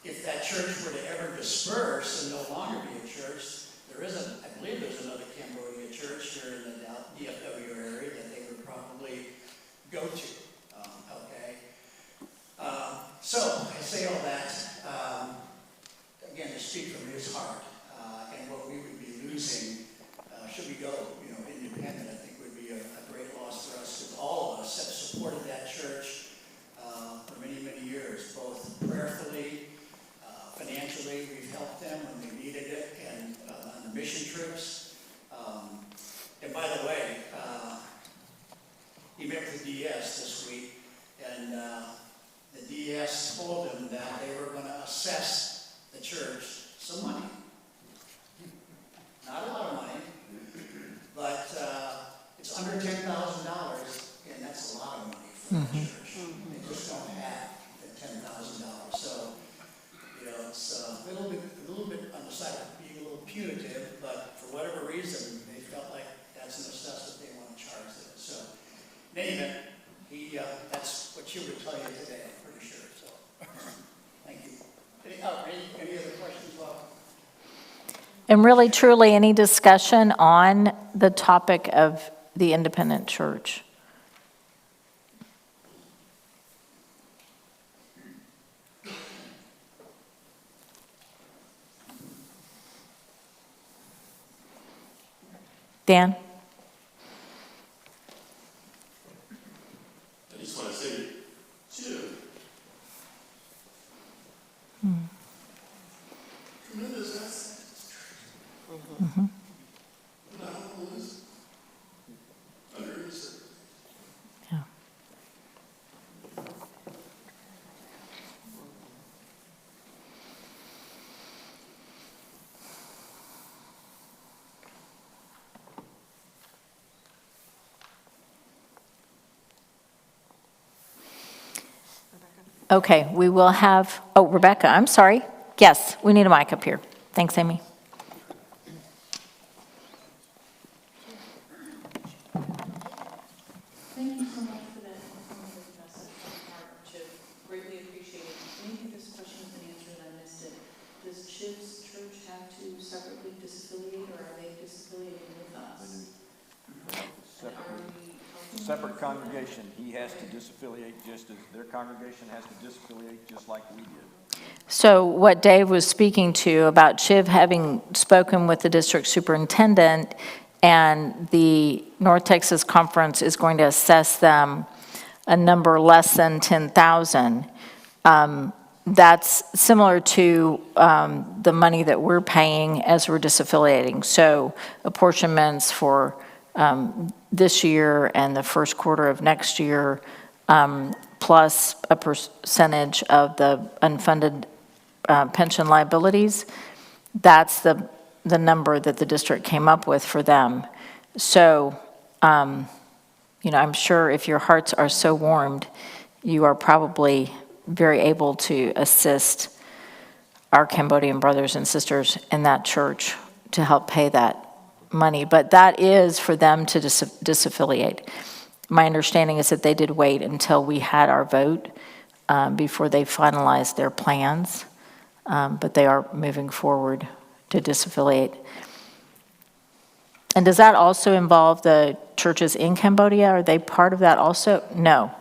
If that church were to ever disperse and no longer be a church, I believe there's another Cambodia church here in the DFW area that they would probably go to. So I say all that, again, to speak from his heart, and what we would be losing, should we go, independent, I think would be a great loss for us, because all of us have supported that church for many, many years, both prayerfully, financially. We've helped them when they needed it, and on the mission trips. And by the way, he met with the DS this week, and the DS told him that they were going to assess the church some money. Not a lot of money, but it's under $10,000, and that's a lot of money for the church. They just don't have the $10,000. So, it's a little bit on the side of being a little punitive, but for whatever reason, they felt like that's a necessity they want to charge them. So, in any event, that's what she would tell you today, I'm pretty sure. So, thank you. Any other questions, Bob? And really, truly, any discussion on the topic of the independent church? Dan? I just want to say, Chip. Tremendous asset. Not always under his service. Yeah. Okay, we will have, Rebecca, I'm sorry. Yes, we need a mic up here. Thanks, Amy. Thank you so much for that informative message from Mark, Chip. Greatly appreciate it. Maybe this question has been answered and I missed it. Does Chip's church have to separately disaffiliate, or are they disaffiliating with us? And are we helping Separate them? congregation, he has to disaffiliate just as their congregation has to disaffiliate just like we did. So what Dave was speaking to about Chiv having spoken with the district superintendent, and the North Texas Conference is going to assess them a number less than 10,000. That's similar to the money that we're paying as we're disaffiliating. So apportionments for this year and the first quarter of next year, plus a percentage of the unfunded pension liabilities, that's the number that the district came up with for them. So, I'm sure if your hearts are so warmed, you are probably very able to assist our Cambodian brothers and sisters in that church to help pay that money. But that is for them to disaffiliate. My understanding is that they did wait until we had our vote before they finalized their plans, but they are moving forward to disaffiliate. And does that also involve the churches in Cambodia? Are they part of that also? No.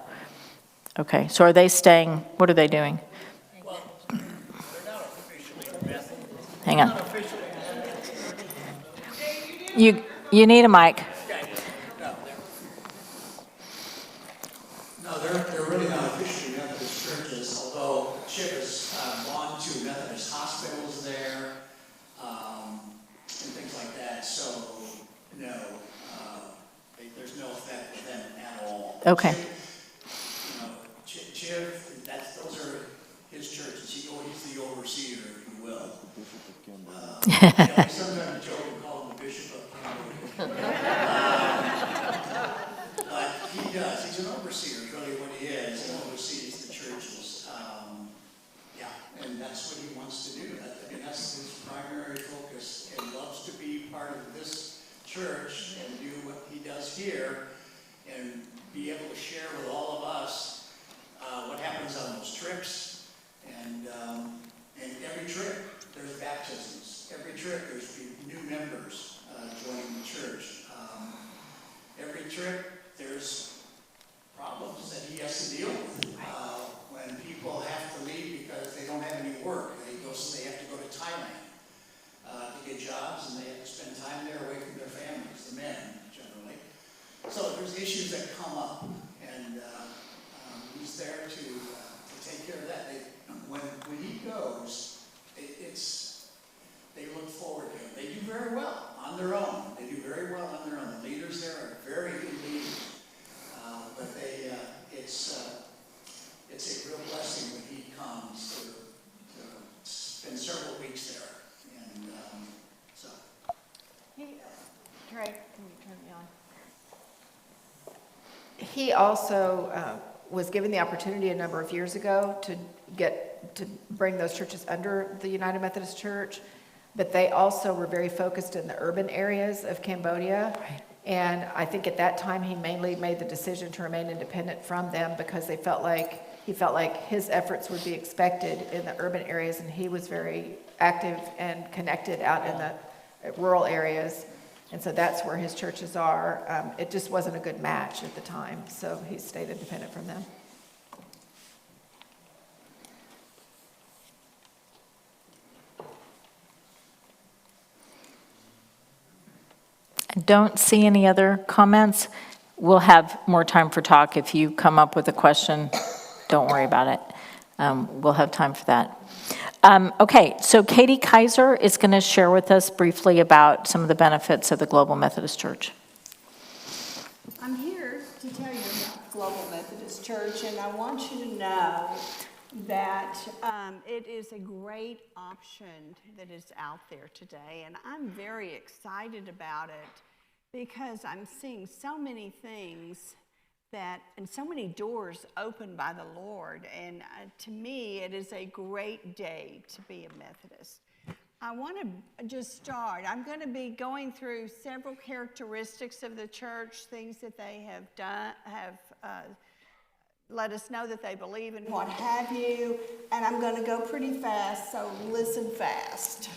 Okay, so are they staying, what are they doing? Hang on. You need a mic. No, they're really not officially Methodist churches, although Chip has gone to Methodist hospitals there, and things like that, so, no, there's no effect with them at all. Okay. Chip, those are his churches, he's the overseer, if you will. Sometimes Joe will call him the bishop of Cambodia. But he does, he's an overseer, is really what he is, he oversees the churches. And that's what he wants to do. That's his primary focus, and loves to be part of this church and do what he does here, and be able to share with all of us what happens on those trips. And every trip, there's baptisms. Every trip, there's new members joining the church. Every trip, there's problems that he has to deal with. When people have to leave because they don't have any work, they have to go to Thailand to get jobs, and they have to spend time there away from their families, the men generally. So there's issues that come up, and he's there to take care of that. When he goes, they look forward to him. They do very well on their own. They do very well on their own. The leaders there are very good leaders, but it's a real blessing when he comes to spend several weeks there. And so. Trey, can you turn me on? He also was given the opportunity a number of years ago to bring those churches under the United Methodist Church, but they also were very focused in the urban areas of Cambodia. Right. And I think at that time he mainly made the decision to remain independent from them because he felt like his efforts would be expected in the urban areas, and he was very active and connected out in the rural areas. And so that's where his churches are. It just wasn't a good match at the time, so he stayed independent from them. I don't see any other comments. We'll have more time for talk. If you come up with a question, don't worry about it. We'll have time for that. Okay, so Katie Kaiser is going to share with us briefly about some of the benefits of the Global Methodist Church. I'm here to tell you about Global Methodist Church, and I want you to know that it is a great option that is out there today, and I'm very excited about it because I'm seeing so many things and so many doors opened by the Lord, and to me it is a great day to be a Methodist. I want to just start. I'm going to be going through several characteristics of the church, things that they have done, let us know that they believe in, what have you, and I'm going to go pretty fast, so listen fast.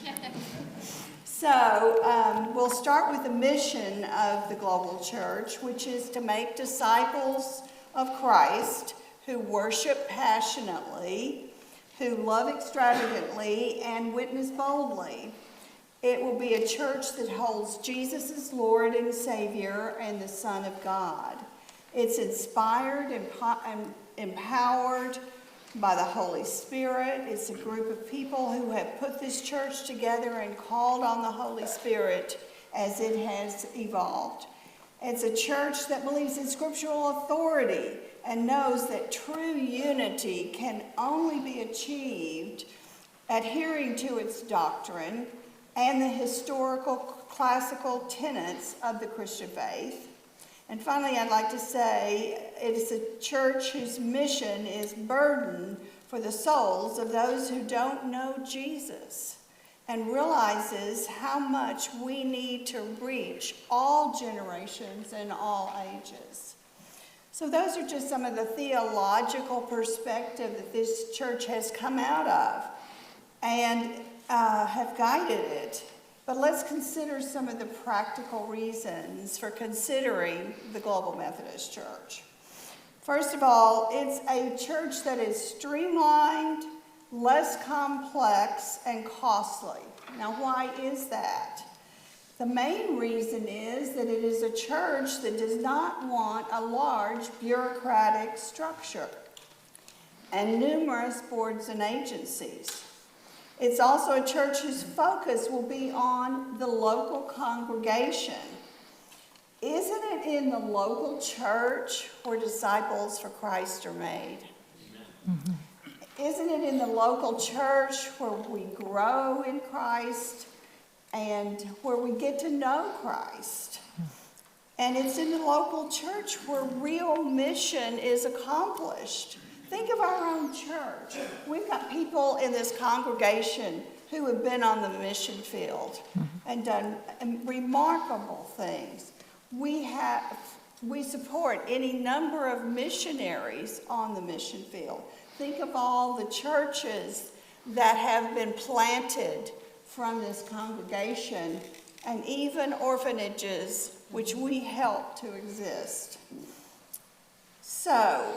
So we'll start with the mission of the Global Church, which is to make disciples of Christ who worship passionately, who love extravagantly, and witness boldly. It will be a church that holds Jesus as Lord and Savior and the Son of God. It's inspired and empowered by the Holy Spirit. It's a group of people who have put this church together and called on the Holy Spirit as it has evolved. It's a church that believes in scriptural authority and knows that true unity can only be achieved adhering to its doctrine and the historical classical tenets of the Christian faith. And finally, I'd like to say it is a church whose mission is burdened for the souls of those who don't know Jesus and realizes how much we need to reach all generations and all ages. So those are just some of the theological perspective that this church has come out of and have guided it. But let's consider some of the practical reasons for considering the Global Methodist Church. First of all, it's a church that is streamlined, less complex, and costly. Now, why is that? The main reason is that it is a church that does not want a large bureaucratic structure and numerous boards and agencies. It's also a church whose focus will be on the local congregation. Isn't it in the local church where disciples for Christ are made? Mm-hmm. Isn't it in the local church where we grow in Christ and where we get to know Christ? And it's in the local church where real mission is accomplished. Think of our own church. We've got people in this congregation who have been on the mission field and done remarkable things. We support any number of missionaries on the mission field. Think of all the churches that have been planted from this congregation, and even orphanages which we help to exist. So,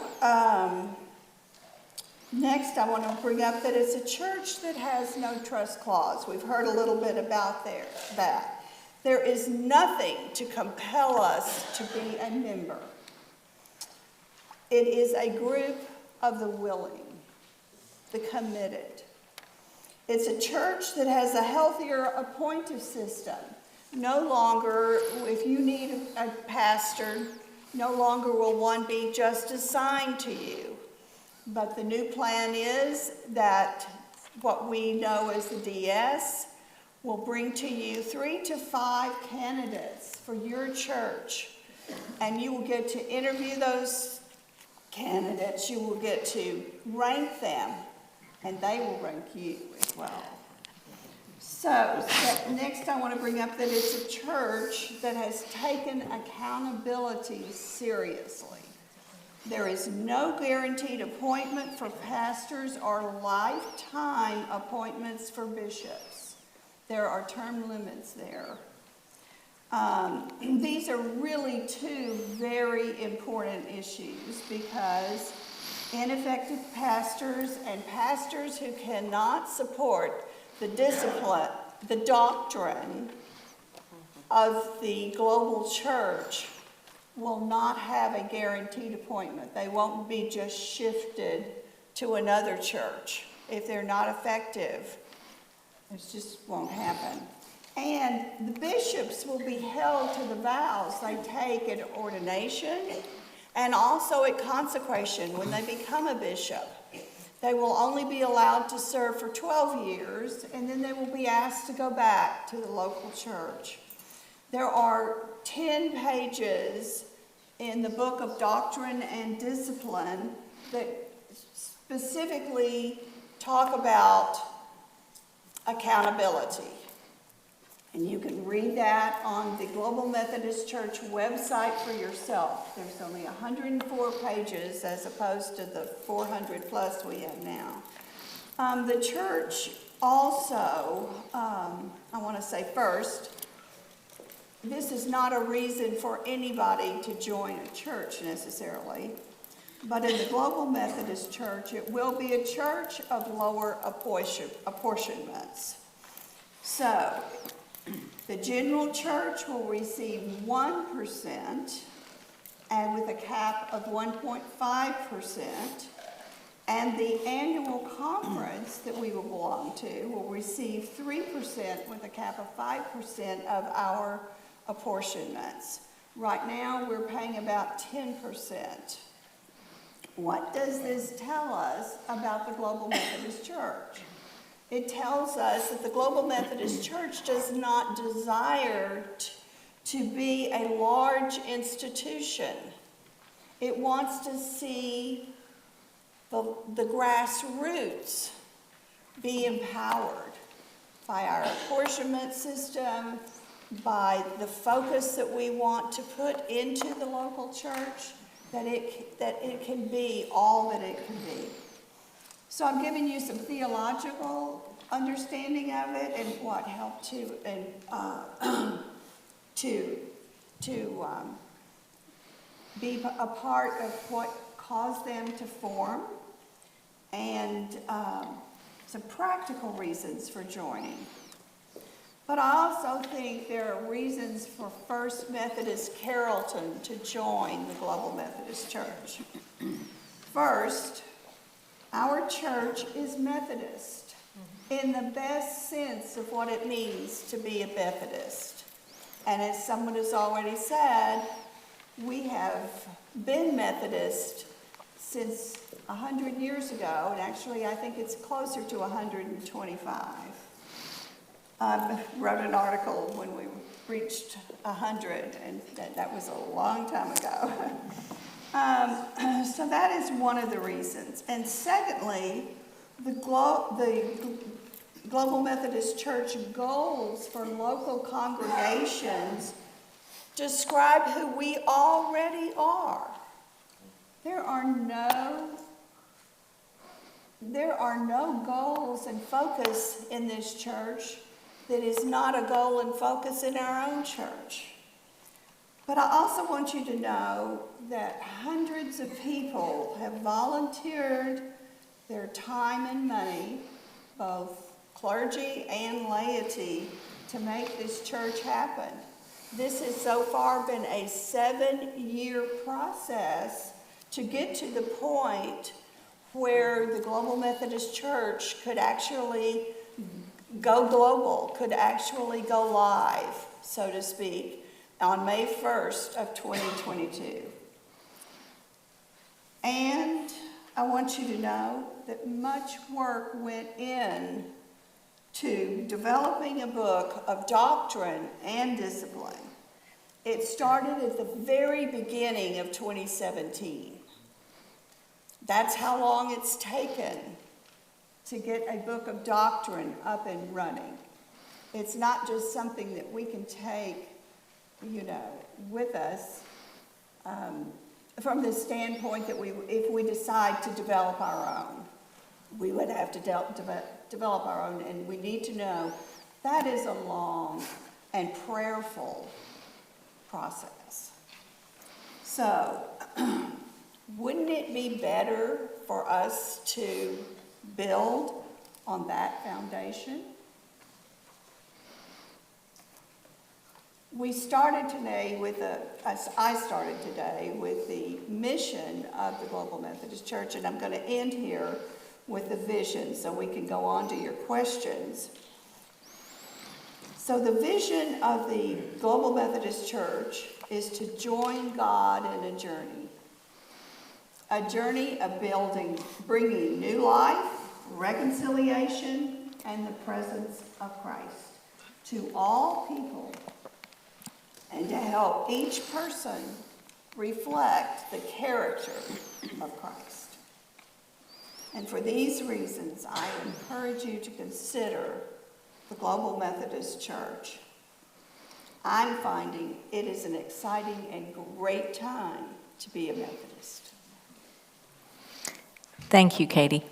next I want to bring up that it's a church that has no trust clause. We've heard a little bit about that. There is nothing to compel us to be a member. It is a group of the willing, the committed. It's a church that has a healthier appointive system. No longer, if you need a pastor, no longer will one be just assigned to you. But the new plan is that what we know as the DS will bring to you 3 to 5 candidates for your church. And you will get to interview those candidates. You will get to rank them, and they will rank you as well. So next I want to bring up that it's a church that has taken accountability seriously. There is no guaranteed appointment for pastors or lifetime appointments for bishops. There are term limits there. These are really two very important issues because ineffective pastors and pastors who cannot support the discipline, the doctrine of the global church will not have a guaranteed appointment. They won't be just shifted to another church if they're not effective. It just won't happen. And the bishops will be held to the vows they take at ordination and also at consecration when they become a bishop. They will only be allowed to serve for 12 years, and then they will be asked to go back to the local church. There are 10 pages in the book of Doctrine and Discipline that specifically talk about accountability. And you can read that on the Global Methodist Church website for yourself. There's only 104 pages as opposed to the 400 plus we have now. The church also, I want to say first, this is not a reason for anybody to join a church necessarily. But in the Global Methodist Church, it will be a church of lower apportionments. So, the general church will receive 1% and with a cap of 1.5%. And the annual conference that we will belong to will receive 3% with a cap of 5% of our apportionments. Right now, we're paying about 10%. What does this tell us about the Global Methodist Church? It tells us that the Global Methodist Church does not desire to be a large institution. It wants to see the grassroots be empowered by our apportionment system, by the focus that we want to put into the local church, that it can be all that it can be. So I'm giving you some theological understanding of it and what helped to be a part of what caused them to form, and some practical reasons for joining. But I also think there are reasons for First Methodist Carrollton to join the Global Methodist Church. First, our church is Methodist in the best sense of what it means to be a Methodist. And as someone has already said, we have been Methodist since 100 years ago, and actually I think it's closer to 125. I wrote an article when we reached 100, and that was a long time ago. So that is one of the reasons. And secondly, the Global Methodist Church goals for local congregations describe who we already are. There are no goals and focus in this church that is not a goal and focus in our own church. But I also want you to know that hundreds of people have volunteered their time and money, both clergy and laity, to make this church happen. This has so far been a 7-year process to get to the point where the Global Methodist Church could actually go global, could actually go live, so to speak, on May 1st of 2022. And I want you to know that much work went in to developing a book of doctrine and discipline. It started at the very beginning of 2017. That's how long it's taken to get a book of doctrine up and running. It's not just something that we can take, with us from the standpoint that if we decide to develop our own, we would have to develop our own, and we need to know that is a long and prayerful process. So, wouldn't it be better for us to build on that foundation? I started today with the mission of the Global Methodist Church, and I'm going to end here with the vision so we can go on to your questions. So the vision of the Global Methodist Church is to join God in a journey of bringing new life, reconciliation, and the presence of Christ to all people, and to help each person reflect the character of Christ. And for these reasons, I encourage you to consider the Global Methodist Church. I'm finding it is an exciting and great time to be a Methodist. Thank you, Katie.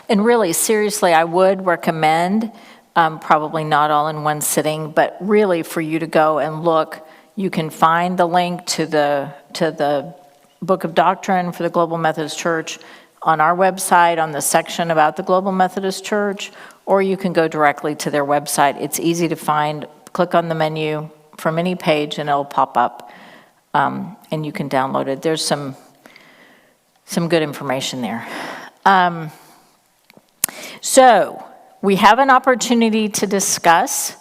And really, seriously, I would recommend, probably not all in one sitting, but really for you to go and look. You can find the link to the Book of Doctrine for the Global Methodist Church on our website, on the section about the Global Methodist Church, or you can go directly to their website. It's easy to find. Click on the menu from any page and it'll pop up, and you can download it. There's some good information there. So we have an opportunity to discuss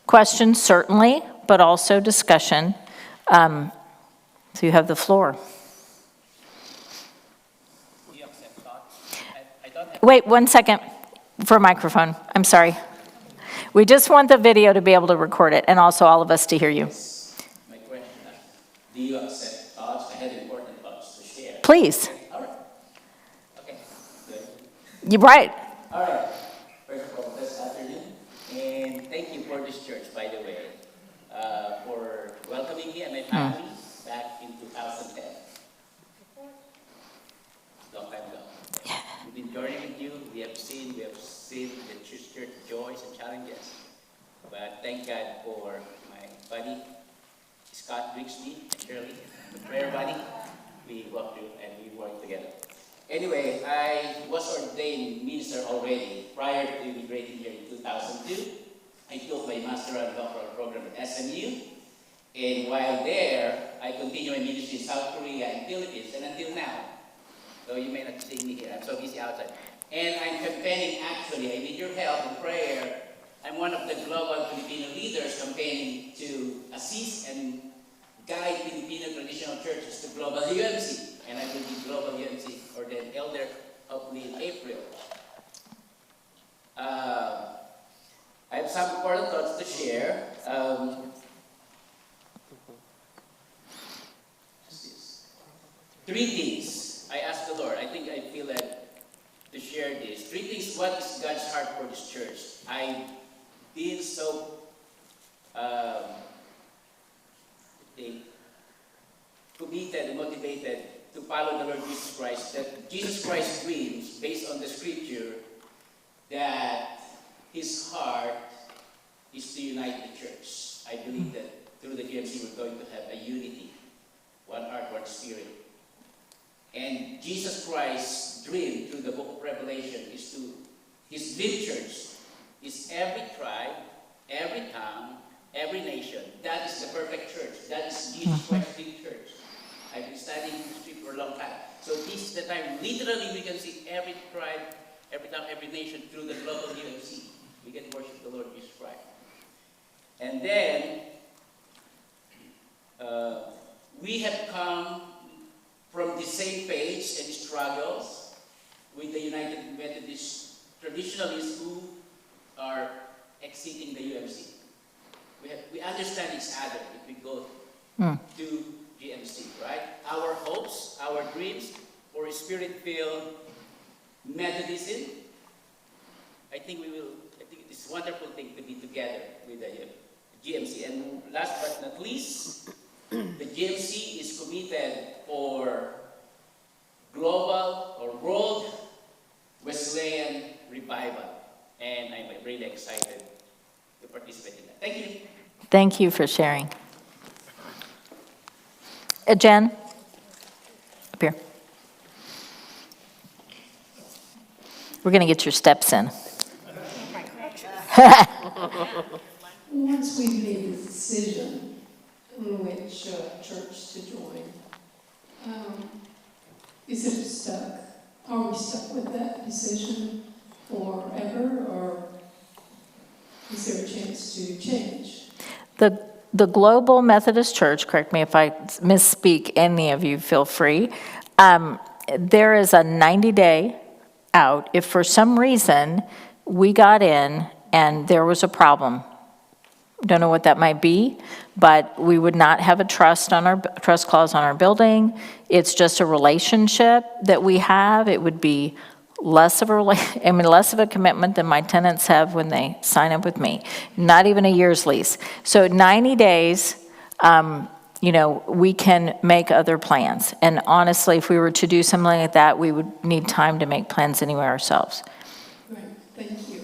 questions, certainly, but also discussion. So you have the floor. You accept thoughts? I don't have. Wait 1 second for a microphone. I'm sorry. We just want the video to be able to record it and also all of us to hear you. My question is, do you accept thoughts? I have important thoughts to share. Please. All right. Okay, good. You're right. All right. First of all, this afternoon, and thank you for this church, by the way, for welcoming me and my family back in 2010. Long time ago. We've been journeying with you. We have seen the church joys and challenges. But thank God for my buddy, Scott Brixby and Shirley, the prayer buddy. We walked through and we worked together. Anyway, I was ordained minister already prior to immigrating here in 2002. I took my master and doctoral program at SMU. And while there, I continued my ministry in South Korea and Philippines, and until now. So you may not see me here. I'm so busy outside. And I'm campaigning, actually. I need your help in prayer. I'm one of the global Filipino leaders campaigning to assist and guide Filipino traditional churches to global UMC. And I will be global UMC or the elder hopefully in April. I have some important thoughts to share. Three things I asked the Lord. I think I feel that to share this. Three things. What is God's heart for this church? I feel so committed and motivated to follow the Lord Jesus Christ. That Jesus Christ dreams, based on the scripture, that his heart is to unite the church. I believe that through the GMC we're going to have a unity, one heart, one spirit. And Jesus Christ's dream through the book of Revelation is to, his dream church is every tribe, every tongue, every nation. That is the perfect church. That is Jesus Christ's dream church. I've been studying history for a long time. So this is the time, literally we can see every tribe, every tongue, every nation through the global UMC. We can worship the Lord Jesus Christ. And then, we have come from the same page and struggles with the United Methodist traditionalists who are exiting the UMC. We understand each other if we go to GMC, right? Our hopes, our dreams for a spirit-filled Methodism, I think it's a wonderful thing to be together with the GMC. And last but not least, the GMC is committed for global or world Wesleyan revival. And I'm really excited to participate in that. Thank you. Thank you for sharing. Jen, up here. We're going to get your steps in. Once we've made the decision on which church to join, is it stuck? Are we stuck with that decision forever, or is there a chance to change? The Global Methodist Church, correct me if I misspeak, any of you feel free, there is a 90-day out if for some reason we got in and there was a problem. Don't know what that might be, but we would not have a trust clause on our building. It's just a relationship that we have. It would be less of a commitment than my tenants have when they sign up with me. Not even a year's lease. So 90 days, we can make other plans. And honestly, if we were to do something like that, we would need time to make plans anyway ourselves. Right, thank you.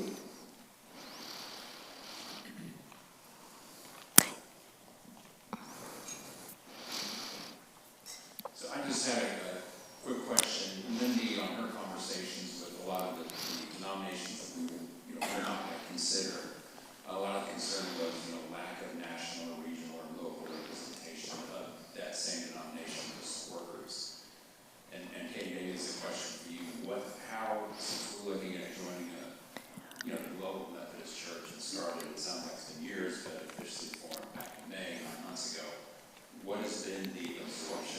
So I just had a quick question. Mindy, on her conversations with a lot of the denominations that we we're not going to consider, a lot of concern was, lack of national, regional, or local representation of that same denomination's workers. And Kate, maybe it's a question for you. Since we're looking at joining the global Methodist Church, and started, it sounds like some years, but officially formed back in May, 9 months ago, what has been the absorption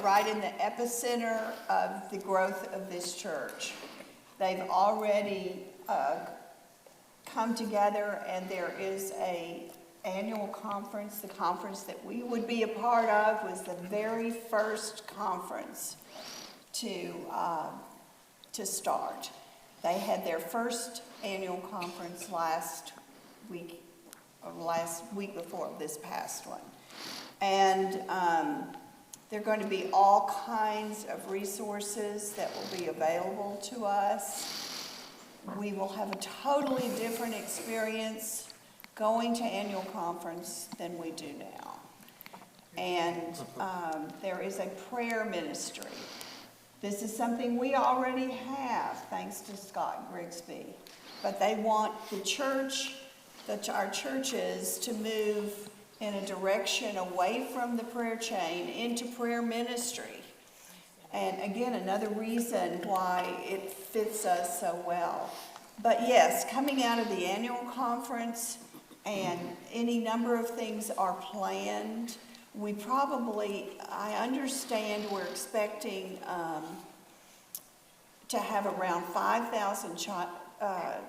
right in the epicenter of the growth of this church. They've already come together, and there is a annual conference. The conference that we would be a part of was the very first conference to start. They had their first annual conference last week before this past one. And there are going to be all kinds of resources that will be available to us. We will have a totally different experience going to annual conference than we do now. And there is a prayer ministry. This is something we already have, thanks to Scott Grigsby. But they want the church, our churches, to move in a direction away from the prayer chain into prayer ministry. And again, another reason why it fits us so well. But yes, coming out of the annual conference, and any number of things are planned. I understand we're expecting to have around 5,000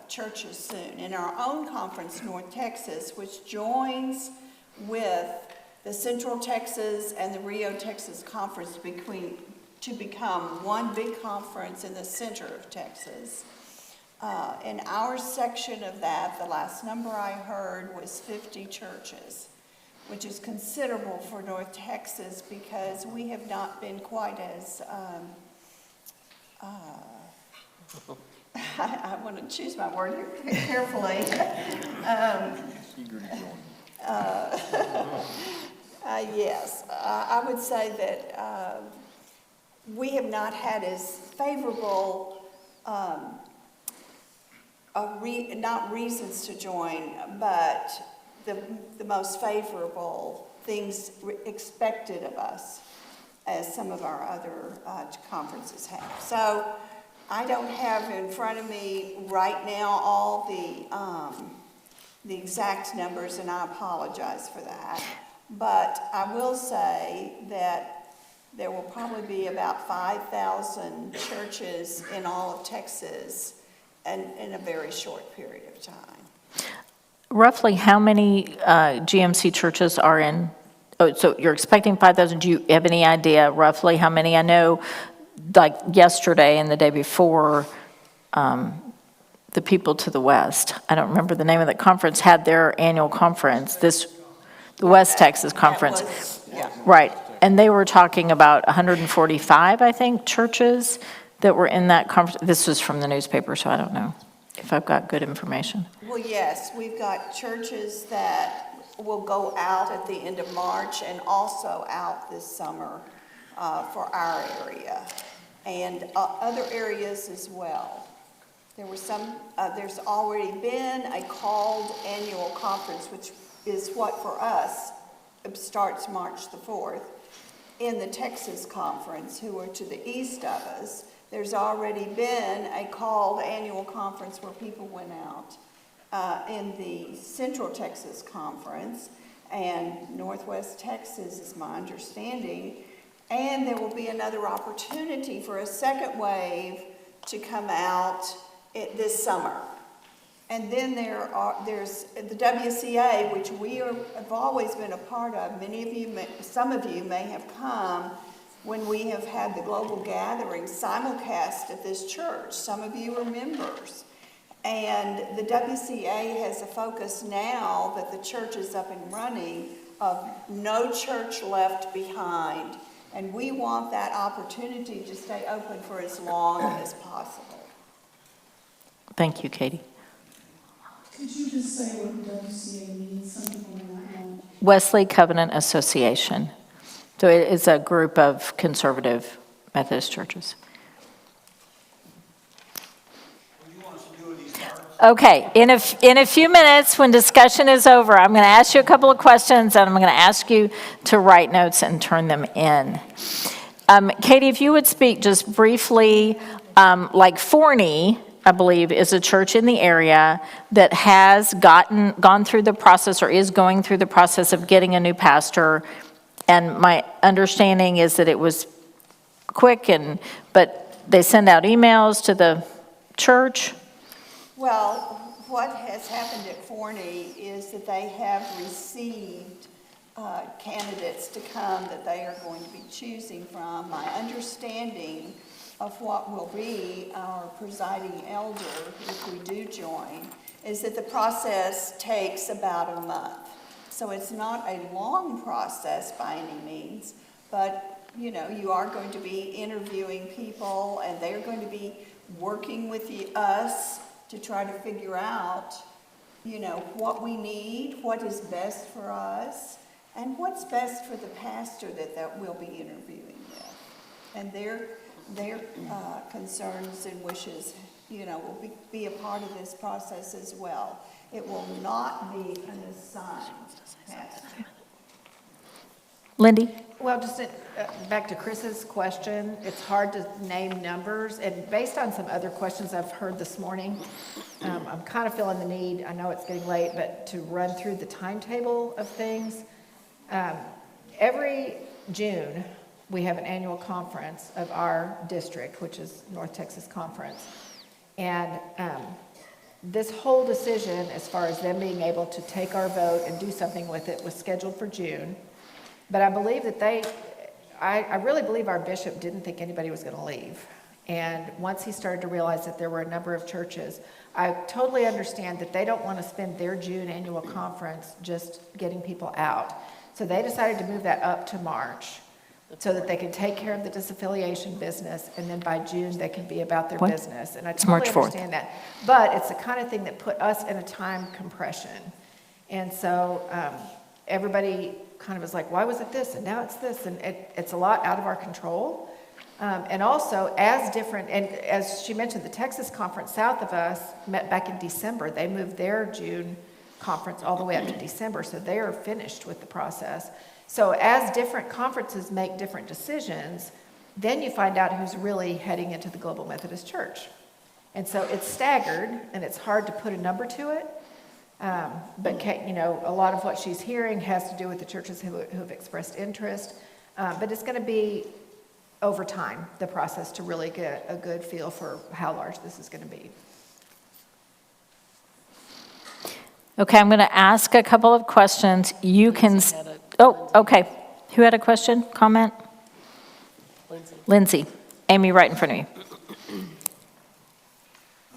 churches soon. In our own conference, North Texas, which joins with the Central Texas and the Rio, Texas conference to become one big conference in the center of Texas. In our section of that, the last number I heard was 50 churches, which is considerable for North Texas because we have not been quite as, I want to choose my word here carefully. Yes, I would say that we have not had as favorable not reasons to join, but the most favorable things expected of us as some of our other conferences have. So I don't have in front of me right now all the exact numbers, and I apologize for that. But I will say that there will probably be about 5,000 churches in all of Texas and in a very short period of time. Roughly how many GMC churches are in? Oh, so you're expecting 5,000. Do you have any idea roughly how many? I know, like yesterday and the day before, the people to the west, I don't remember the name of the conference, had their annual conference. The West Texas conference. Yeah. Right. And they were talking about 145, I think, churches that were in that conference. This was from the newspaper, so I don't know if I've got good information. Well, yes, we've got churches that will go out at the end of March and also out this summer for our area and other areas as well. There's already been a called annual conference, which is what for us starts March the 4th, in the Texas conference, who are to the east of us. There's already been a called annual conference where people went out in the Central Texas conference, and Northwest Texas is my understanding. And there will be another opportunity for a second wave to come out this summer. And then there's the WCA, which have always been a part of. Some of you may have come when we have had the global gathering simulcast at this church. Some of you are members. And the WCA has a focus now that the church is up and running of no church left behind. And we want that opportunity to stay open for as long as possible. Thank you, Katie. Could you just say what WCA means? Some people may not know. Wesley Covenant Association. So it is a group of conservative Methodist churches. Okay, in a few minutes, when discussion is over, I'm going to ask you a couple of questions, and I'm going to ask you to write notes and turn them in. Katie, if you would speak just briefly, like Forney, I believe, is a church in the area that has gone through the process or is going through the process of getting a new pastor. And my understanding is that it was quick, but they send out emails to the church? Well, what has happened at Forney is that they have received candidates to come that they are going to be choosing from. My understanding of what will be our presiding elder, if we do join, is that the process takes about a month. So it's not a long process by any means, but you are going to be interviewing people, and they're going to be working with us to try to figure out, what we need, what is best for us, and what's best for the pastor that we'll be interviewing with. And their concerns and wishes, will be a part of this process as well. It will not be an assigned pastor. Lindy? Well, just back to Chris's question, it's hard to name numbers, and based on some other questions I've heard this morning, I'm kind of feeling the need, I know it's getting late, but to run through the timetable of things. Every June, we have an annual conference of our district, which is North Texas Conference. And this whole decision, as far as them being able to take our vote and do something with it, was scheduled for June. But I believe that I really believe our bishop didn't think anybody was going to leave. And once he started to realize that there were a number of churches, I totally understand that they don't want to spend their June annual conference just getting people out. So they decided to move that up to March so that they can take care of the disaffiliation business, and then by June they can be about their What? business. And I It's March totally 4th. understand that. But it's the kind of thing that put us in a time compression. And so everybody kind of was like, why was it this? And now it's this. And it's a lot out of our control. And also, and as she mentioned, the Texas conference south of us met back in December. They moved their June conference all the way up to December, so they are finished with the process. So as different conferences make different decisions, then you find out who's really heading into the Global Methodist Church. And so it's staggered, and it's hard to put a number to it. But a lot of what she's hearing has to do with the churches who have expressed interest. But it's going to be over time, the process, to really get a good feel for how large this is going to be. Okay, I'm going to ask a couple of questions. You can, okay. Who had a question, comment? Lindsay. Amy, right in front of you.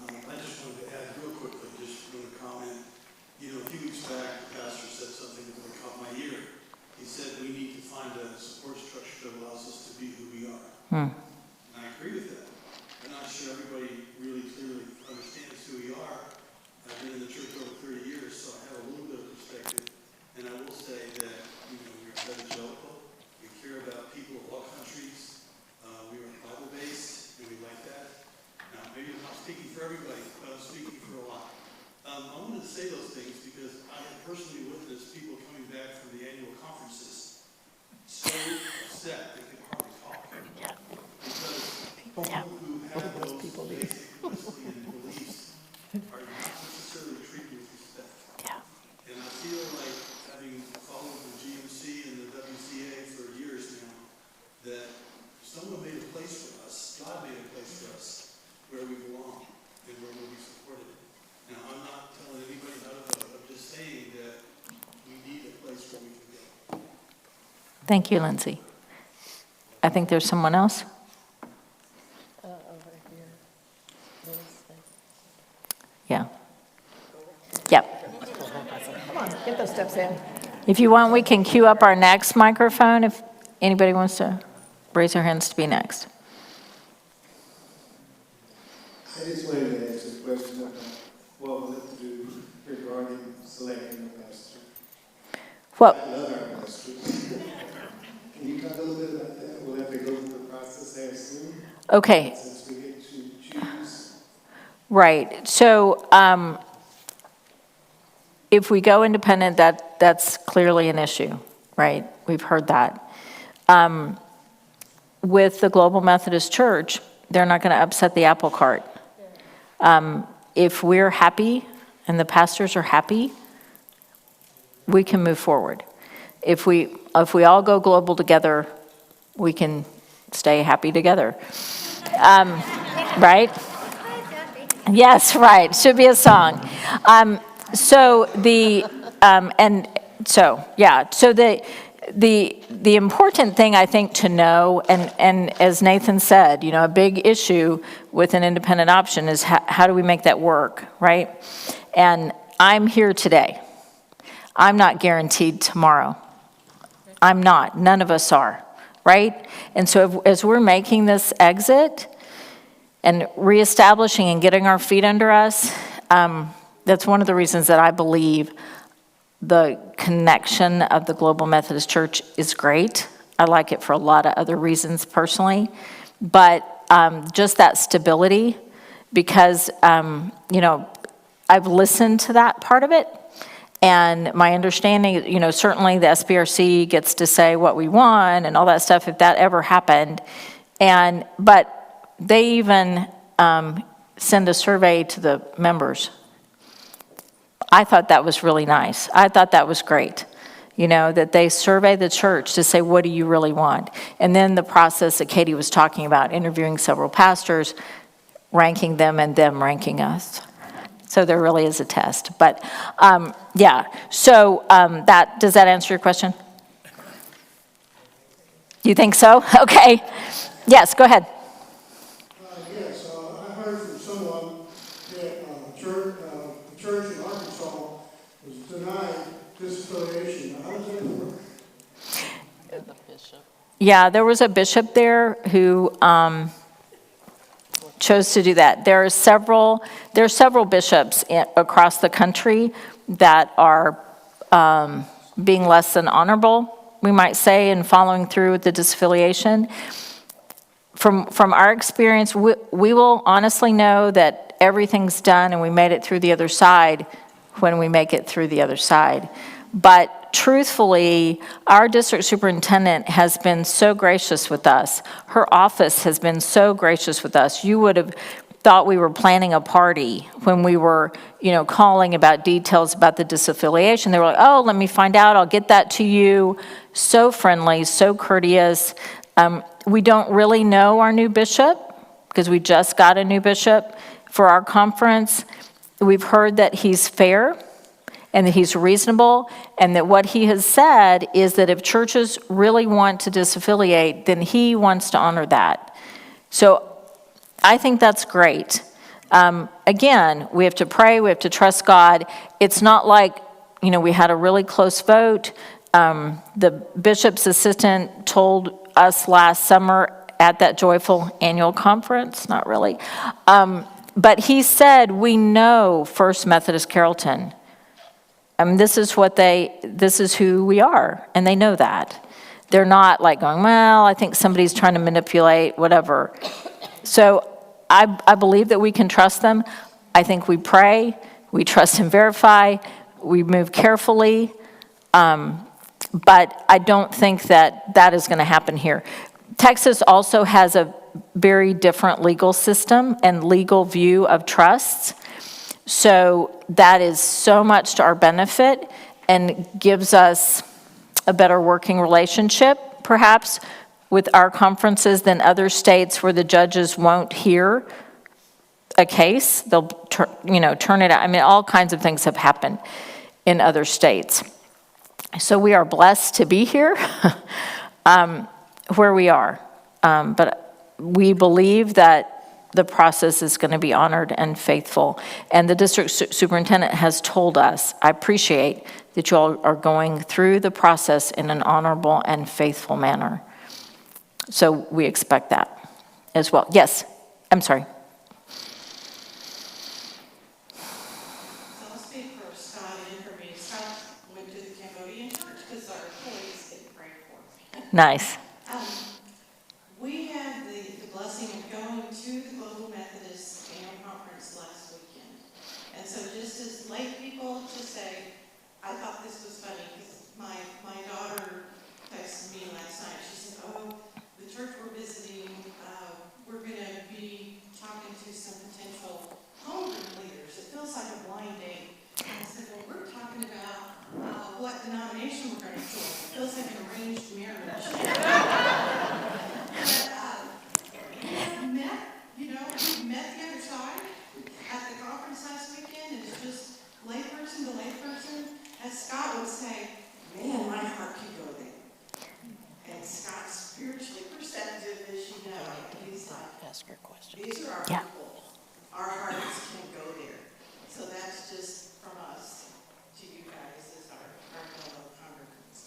I just wanted to add real quickly, just really comment. A few weeks back, the pastor said something that really caught my ear. He said we need to find a support structure that allows us to be who we are. And I agree with that. I'm not sure everybody really clearly understands who we are. I've been in the church over 30 years, so I have a little bit of perspective. And I will say that, we're evangelical. We care about people of all countries. We are Bible-based, and we like that. Now, maybe I'm not speaking for everybody, but I'm speaking for a lot. I wanted to say those things because I have personally witnessed people coming back from the annual conferences so upset they can hardly talk. Because people who have those basic Wesleyan beliefs are not necessarily treated with respect. And I feel like, having followed the GMC and the WCA for years now, that someone made a place for us, God made a place for us, where we belong and where we'll be supported. Now, I'm not telling anybody how to vote. I'm just saying that we need a place where we can go. Thank you, Lindsay. I think there's someone else. Yeah. Yep. Come on, get those steps in. If you want, we can queue up our next microphone if anybody wants to raise their hands to be next. I just wanted to ask a question about what we'll have to do regarding selecting a pastor. What? I love our pastors. Can you talk a little bit about that? We'll have to go through the process, I assume, Okay, since we get to choose. right. So if we go independent, that's clearly an issue, right? We've heard that. With the Global Methodist Church, they're not going to upset the apple cart. If we're happy and the pastors are happy, we can move forward. If we all go global together, we can stay happy together. Right? Yes, right. Should be a song. So the the important thing I think to know, and as Nathan said, a big issue with an independent option is how do we make that work, right? And I'm here today. I'm not guaranteed tomorrow. I'm not. None of us are, right? And so as we're making this exit and reestablishing and getting our feet under us, that's one of the reasons that I believe the connection of the Global Methodist Church is great. I like it for a lot of other reasons personally, but just that stability, because, I've listened to that part of it, and my understanding, certainly the SBRC gets to say what we want and all that stuff if that ever happened, but they even send a survey to the members. I thought that was really nice. I thought that was great, that they survey the church to say, what do you really want? And then the process that Katie was talking about, interviewing several pastors, ranking them, and them ranking us. So there really is a test. But, so does that answer your question? You think so? Okay. Yes, go ahead. Yes, I heard from someone that the church in Arkansas was denied disaffiliation. How does that work? The bishop. Yeah, there was a bishop there who chose to do that. There are several bishops across the country that are being less than honorable, we might say, in following through with the disaffiliation. From our experience, we will honestly know that everything's done and we made it through the other side when we make it through the other side. But truthfully, our district superintendent has been so gracious with us. Her office has been so gracious with us. You would have thought we were planning a party when we were, calling about details about the disaffiliation. They were like, oh, let me find out. I'll get that to you. So friendly, so courteous. We don't really know our new bishop because we just got a new bishop for our conference. We've heard that he's fair and that he's reasonable, and that what he has said is that if churches really want to disaffiliate, then he wants to honor that. So I think that's great. Again, we have to pray, we have to trust God. It's not like, we had a really close vote. The bishop's assistant told us last summer at that joyful annual conference, not really, but he said, we know First Methodist Carrollton. This is who we are, and they know that. They're not like going, well, I think somebody's trying to manipulate, whatever. So I believe that we can trust them. I think we pray, we trust and verify, we move carefully, but I don't think that is going to happen here. Texas also has a very different legal system and legal view of trusts. So that is so much to our benefit and gives us a better working relationship, perhaps, with our conferences than other states where the judges won't hear a case. They'll turn it out. All kinds of things have happened in other states. So we are blessed to be here where we are. But we believe that the process is going to be honored and faithful. And the district superintendent has told us, I appreciate that you all are going through the process in an honorable and faithful manner. So we expect that as well. Yes, I'm sorry. So I'll speak for Scott and for me. Scott went to the Cambodian church because our employees get prayed for. Nice. We had the blessing of going to the Global Methodist Annual Conference last weekend. And so just as lay people to say, I thought this was funny because my daughter texted me last night. She said, oh, the church we're visiting, we're going to be talking to some potential home group leaders. It feels like a blind date. And I said, well, we're talking about what denomination we're going to join. It feels like an arranged marriage. But These are our Yeah. people. Our hearts can go there. So that's just from us to you guys as our fellow congregants.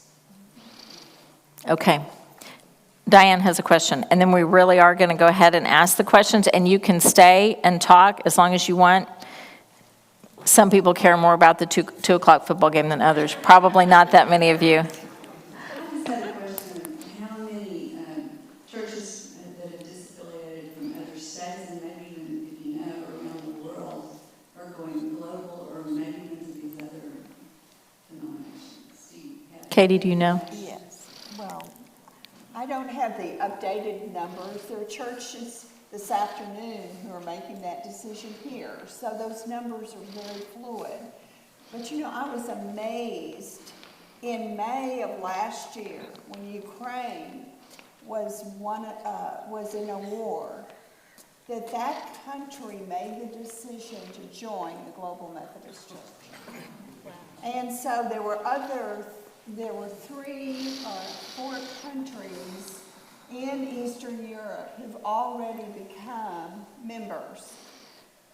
Okay. Diane has a question, and then we really are going to go ahead and ask the questions, and you can stay and talk as long as you want. Some people care more about the 2 o'clock football game than others. Probably not that many of you. I just had a question. How many churches that have disaffiliated from other states, and maybe even, if you know, around the world, are going global, or maybe even to these other denominations? Do you have Katie, do you know? Yes, well, I don't have the updated numbers. There are churches this afternoon who are making that decision here. So those numbers are very fluid. But you know, I was amazed in May of last year when Ukraine was in a war, that country made the decision to join the Global Methodist Church. And so there were 3 or 4 countries in Eastern Europe who've already become members.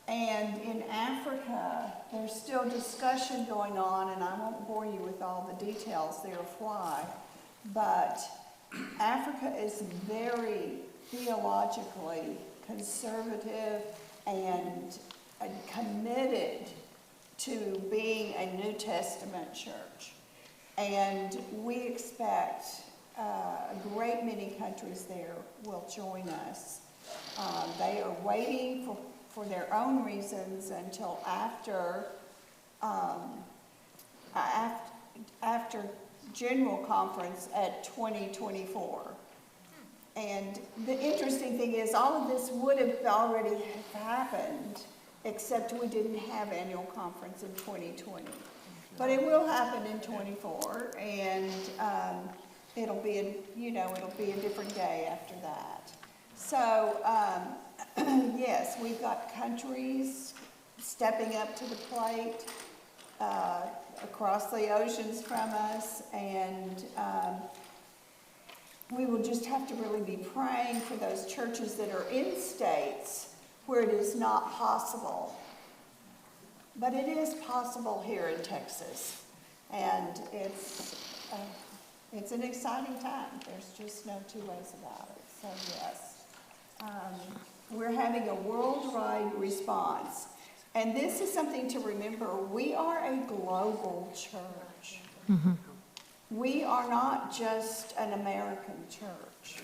And in Africa, there's still discussion going on, and I won't bore you with all the details there of why, but Africa is very theologically conservative and committed to being a New Testament church. And we expect a great many countries there will join us. They are waiting for their own reasons until after General Conference at 2024. And the interesting thing is all of this would have already happened, except we didn't have annual conference in 2020. But it will happen in 24, and it'll be a different day after that. So yes, we've got countries stepping up to the plate across the oceans from us, and we will just have to really be praying for those churches that are in states where it is not possible. But it is possible here in Texas, and it's an exciting time. There's just no 2 ways about it. So yes, we're having a worldwide response. And this is something to remember. We are a global church. Mm-hmm. We are not just an American church.